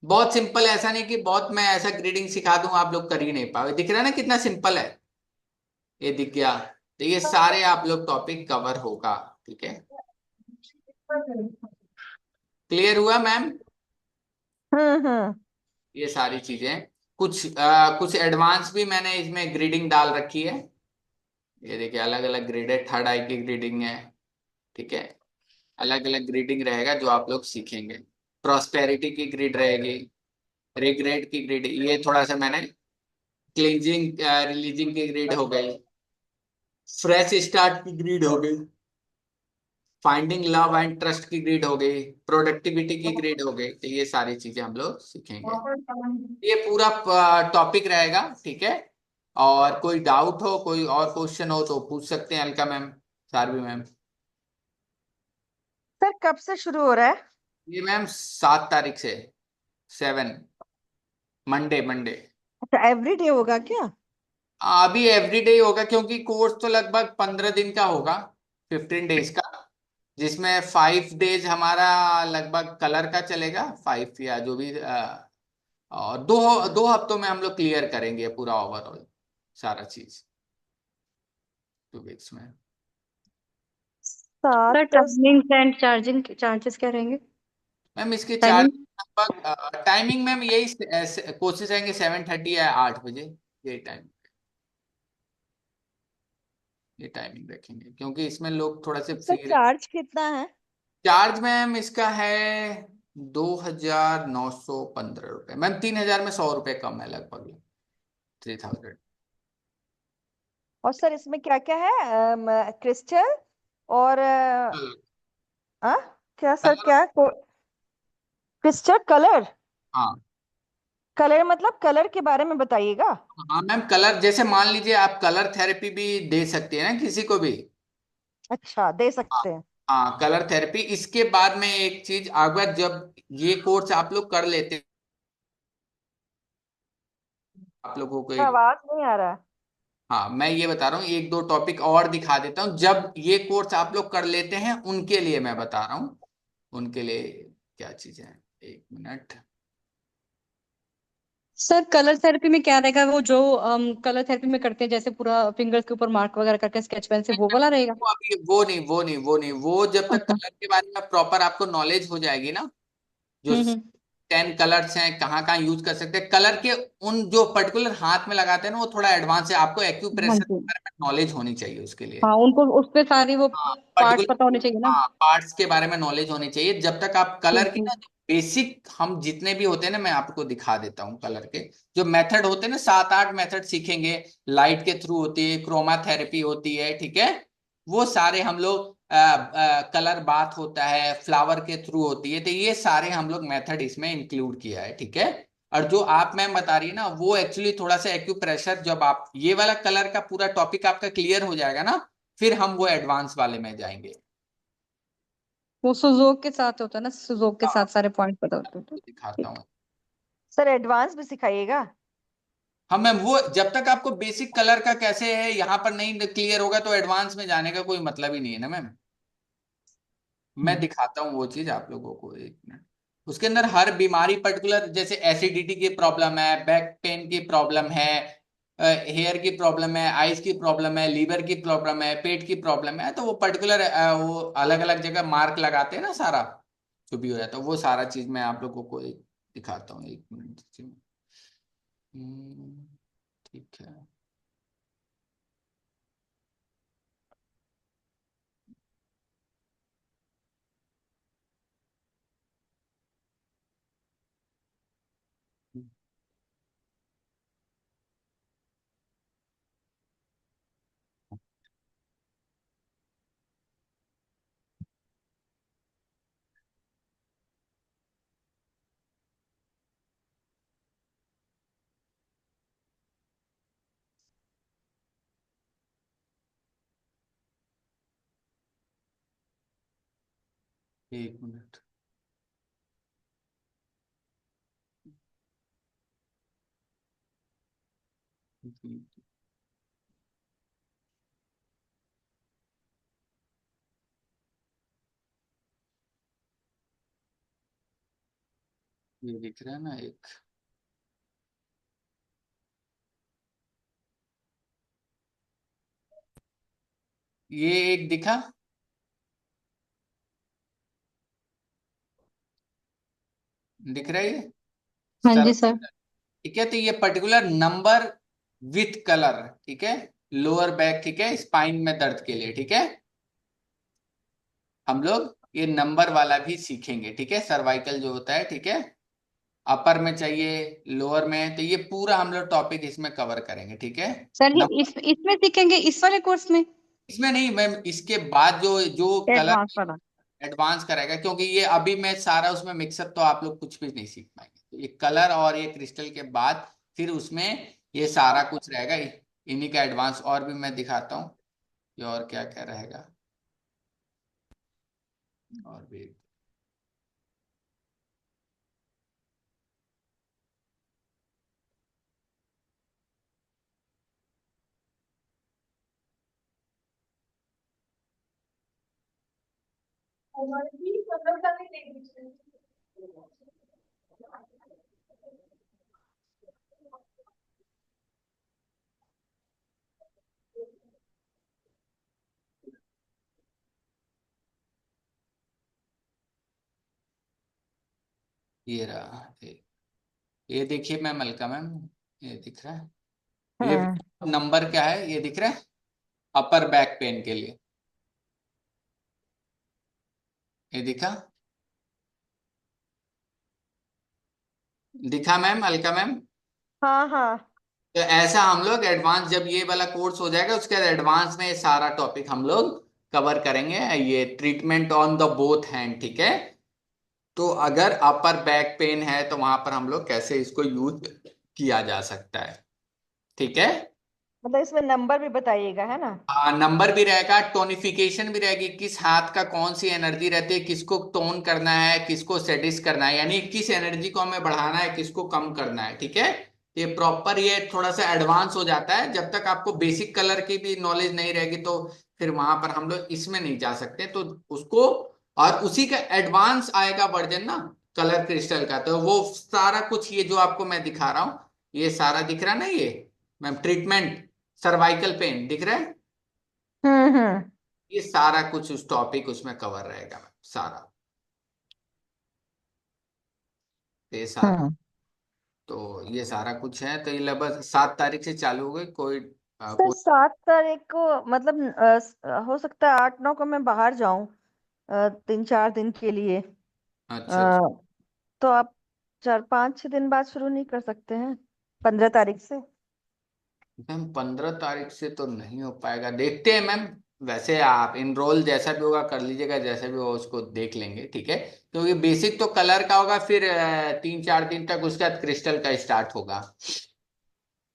बहुत सिंपल है। ऐसा नहीं कि बहुत मैं ऐसा ग्रीडिंग सिखा दूं आप लोग कर ही नहीं पाओगे। दिख रहा है ना कितना सिंपल है, ये दिख गया। तो ये सारे आप लोग टॉपिक कवर होगा। ठीक है, क्लियर हुआ मैम? हम्म। ये सारी चीजें, कुछ एडवांस भी मैंने इसमें ग्रीडिंग डाल रखी है। ये देखिए, अलग अलग ग्रेड है, थर्ड आई की ग्रीडिंग है। ठीक है, अलग अलग ग्रीडिंग रहेगा जो आप लोग सीखेंगे। प्रॉस्पेरिटी की ग्रिड रहेगी, रिग्रेड की ग्रिड, ये थोड़ा सा मैंने क्लिंजिंग रिलीजिंग की ग्रिड हो गई, फ्रेश स्टार्ट की ग्रिड हो गई, फाइंडिंग लव एंड ट्रस्ट की ग्रिड हो गई, प्रोडक्टिविटी की ग्रिड हो गई। तो ये सारी चीजें हम लोग सीखेंगे। ये पूरा टॉपिक रहेगा। ठीक है, और कोई डाउट हो, कोई और क्वेश्चन हो तो पूछ सकते हैं Alka ma'am, Sarvi ma'am. Sir कब से शुरू हो रहा है? ये मैम 7 तारीख से, 7, मंडे मंडे। अच्छा, एवरी डे होगा क्या? अभी एवरीडे होगा क्योंकि कोर्स तो लगभग 15 दिन का होगा, 15 डेज का, जिसमें 5 डेज हमारा लगभग कलर का चलेगा, 5 या जो भी और 2 हफ्तों में हम लोग क्लियर करेंगे पूरा ओवरऑल सारा चीज, 2 वीक्स में। Sir 7 timing and charging charges क्या रहेंगे? मैम इसके चार्ज टाइमिंग? लगभग, टाइमिंग मैम यही कोशिश रहेंगे 7:30 या 8 बजे, ये टाइम, ये टाइमिंग रखेंगे क्योंकि इसमें लोग थोड़ा से सर फ्री। चार्ज कितना है? चार्ज मैम इसका है 2,915 रुपये मैम, 3,000 में 100 रुपये कम है लगभग, 3,000। और सर इसमें क्या क्या है? क्रिस्टल और क्या सर, कलर, क्या क्रिस्टल कलर? हाँ कलर मतलब कलर के बारे में बताइएगा। हाँ मैम, कलर जैसे मान लीजिए आप कलर थेरेपी भी दे सकते हैं ना किसी को भी। अच्छा, दे हाँ सकते हैं। हाँ, कलर थेरेपी। इसके बाद में एक चीज अगर जब ये कोर्स आप लोग कर लेते हैं, आप लोगों को एक, आवाज नहीं आ रहा है। हाँ मैं ये बता रहा हूँ, एक दो टॉपिक और दिखा देता हूँ। जब ये कोर्स आप लोग कर लेते हैं उनके लिए मैं बता रहा हूँ, उनके लिए क्या चीज है, 1 मिनट। सर कलर थेरेपी में क्या रहेगा? वो जो कलर थेरेपी में करते हैं, जैसे पूरा फिंगर्स के ऊपर मार्क वगैरह करके स्केच पेन से, वो वाला रहेगा? वो अभी वो जब तक अच्छा। कलर के बारे में प्रॉपर आपको नॉलेज हो जाएगी ना, जो हम्म। 10 कलर्स हैं, कहाँ कहाँ यूज कर सकते हैं कलर के, उन जो पर्टिकुलर हाथ में लगाते हैं ना, वो थोड़ा एडवांस है। आपको हाँ एक्यूप्रेशर जी। के बारे में नॉलेज होनी चाहिए उसके लिए। हाँ, उनको उस पे सारी वो हाँ पार्ट पता पर्टिकुलर, होने चाहिए ना। हाँ पार्ट्स के बारे में नॉलेज होनी चाहिए। जब तक आप कलर की ठीक है। ना, बेसिक हम जितने भी होते हैं ना, मैं आपको दिखा देता हूँ कलर के जो मेथड होते हैं ना, 7-8 मेथड सीखेंगे। लाइट के थ्रू होती है, क्रोमा थेरेपी होती है, ठीक है, वो सारे हम लोग, कलर बाथ होता है, फ्लावर के थ्रू होती है, तो ये सारे हम लोग मेथड इसमें इंक्लूड किया है। ठीक है, और जो आप मैम बता रही है ना, वो एक्चुअली थोड़ा सा एक्यूप्रेशर, जब आप ये वाला कलर का पूरा टॉपिक आपका क्लियर हो जाएगा ना, फिर हम वो एडवांस वाले में जाएंगे। वो सुजोक के साथ होता है ना, सुजोक के हाँ साथ सारे पॉइंट पता होते हैं। आपको दिखाता ठीक। हूँ। सर एडवांस भी सिखाइएगा। हाँ मैम, वो जब तक आपको बेसिक कलर का कैसे है यहाँ पर नहीं क्लियर होगा तो एडवांस में जाने का कोई मतलब ही नहीं है ना मैम। मैं दिखाता हूँ वो चीज आप लोगों को, एक मिनट। उसके अंदर हर बीमारी पर्टिकुलर, जैसे एसिडिटी की प्रॉब्लम है, बैक पेन की प्रॉब्लम है, हेयर की प्रॉब्लम है, आइज की प्रॉब्लम है, लीवर की प्रॉब्लम है, पेट की प्रॉब्लम है, तो वो पर्टिकुलर वो अलग अलग जगह मार्क लगाते हैं ना सारा, जो भी हो जाता है वो सारा चीज मैं आप लोगों को एक दिखाता हूँ, एक मिनट दीजिए। ठीक है। एक मिनट। ये दिख रहा है ना एक, ये एक दिखा, दिख रहा है ये हाँ सर। जी सर। ठीक है, तो ये पर्टिकुलर नंबर विथ कलर, ठीक है, लोअर बैक, ठीक है, स्पाइन में दर्द के लिए, ठीक है, हम लोग ये नंबर वाला भी सीखेंगे, ठीक है, सर्वाइकल जो होता है, ठीक है, अपर में चाहिए, लोअर में, तो ये पूरा हम लोग टॉपिक इसमें कवर करेंगे, ठीक है। सर ये इसमें सीखेंगे इस वाले कोर्स में? इसमें नहीं मैम, इसके बाद जो जो कलर एडवांस वाला? एडवांस कराएगा, क्योंकि ये अभी मैं सारा उसमें मिक्सअप तो आप लोग कुछ भी नहीं सीख पाएंगे, तो ये कलर और ये क्रिस्टल के बाद फिर उसमें ये सारा कुछ रहेगा, इन्हीं का एडवांस और भी मैं दिखाता हूँ, ये और क्या क्या रहेगा, और भी ये रहा, ये देखिए मैम, अलका मैम, ये दिख रहा है, ये हाँ नंबर क्या है ये दिख रहा है, अपर बैक पेन के लिए, ये दिखा, दिखा मैम, अलका मैम। हाँ हाँ। तो ऐसा हम लोग एडवांस, जब ये वाला कोर्स हो जाएगा उसके बाद एडवांस में ये सारा टॉपिक हम लोग कवर करेंगे, ये treatment on the both hand, ठीक है। तो अगर अपर बैक पेन है तो वहां पर हम लोग कैसे इसको यूज किया जा सकता है, ठीक है। मतलब इसमें नंबर भी बताइएगा, है ना? नंबर भी रहेगा, टोनिफिकेशन भी रहेगी, किस हाथ का कौन सी एनर्जी रहती है, किसको टोन करना है, किसको सेडिस करना है, यानी किस एनर्जी को हमें बढ़ाना है, किसको कम करना है, ठीक है। ये प्रॉपर, ये थोड़ा सा एडवांस हो जाता है, जब तक आपको बेसिक कलर की भी नॉलेज नहीं रहेगी तो फिर वहां पर हम लोग इसमें नहीं जा सकते, तो उसको, और उसी का एडवांस आएगा वर्जन ना कलर क्रिस्टल का, तो वो सारा कुछ ये जो आपको मैं दिखा रहा हूँ, ये सारा दिख रहा है ना, ये मैम ट्रीटमेंट सर्वाइकल पेन दिख रहा है, हम्म। ये सारा कुछ उस टॉपिक उसमें कवर रहेगा मैम सारा, तो ये सारा, हम्म। तो ये सारा कुछ है, तो ये लगभग 7 तारीख से चालू हो गई, कोई सर 7 तारीख को मतलब हो सकता है 8-9 को मैं बाहर जाऊं 3-4 दिन के लिए। अच्छा अच्छा। अ, तो आप 4-5-6 दिन बाद शुरू नहीं कर सकते हैं? 15 तारीख से? मैम 15 तारीख से तो नहीं हो पाएगा, देखते हैं मैम, वैसे आप इनरोल जैसा भी होगा कर लीजिएगा, जैसा भी होगा उसको देख लेंगे, ठीक है, क्योंकि बेसिक तो कलर का होगा, फिर 3-4 दिन तक उसका क्रिस्टल का स्टार्ट होगा।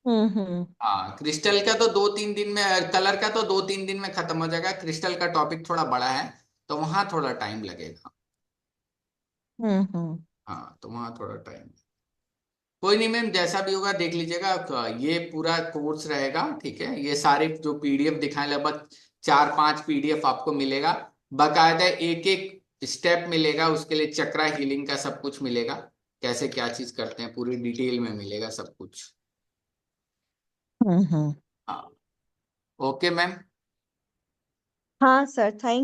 हम्म। हाँ, क्रिस्टल का तो 2-3 दिन में, कलर का तो 2-3 दिन में खत्म हो जाएगा, क्रिस्टल का टॉपिक थोड़ा बड़ा है तो वहां थोड़ा टाइम लगेगा। हम्म। हाँ, तो वहां थोड़ा टाइम। कोई नहीं मैम, जैसा भी होगा देख लीजिएगा। ये पूरा कोर्स रहेगा, ठीक है। ये सारे जो पीडीएफ दिखाए, लगभग 4-5 पीडीएफ आपको मिलेगा। बाकायदा एक एक स्टेप मिलेगा, उसके लिए चक्रा हीलिंग का सब कुछ मिलेगा, कैसे क्या चीज करते हैं पूरी डिटेल में मिलेगा सब कुछ। हम्म। हाँ, ओके मैम। हाँ सर, थैंक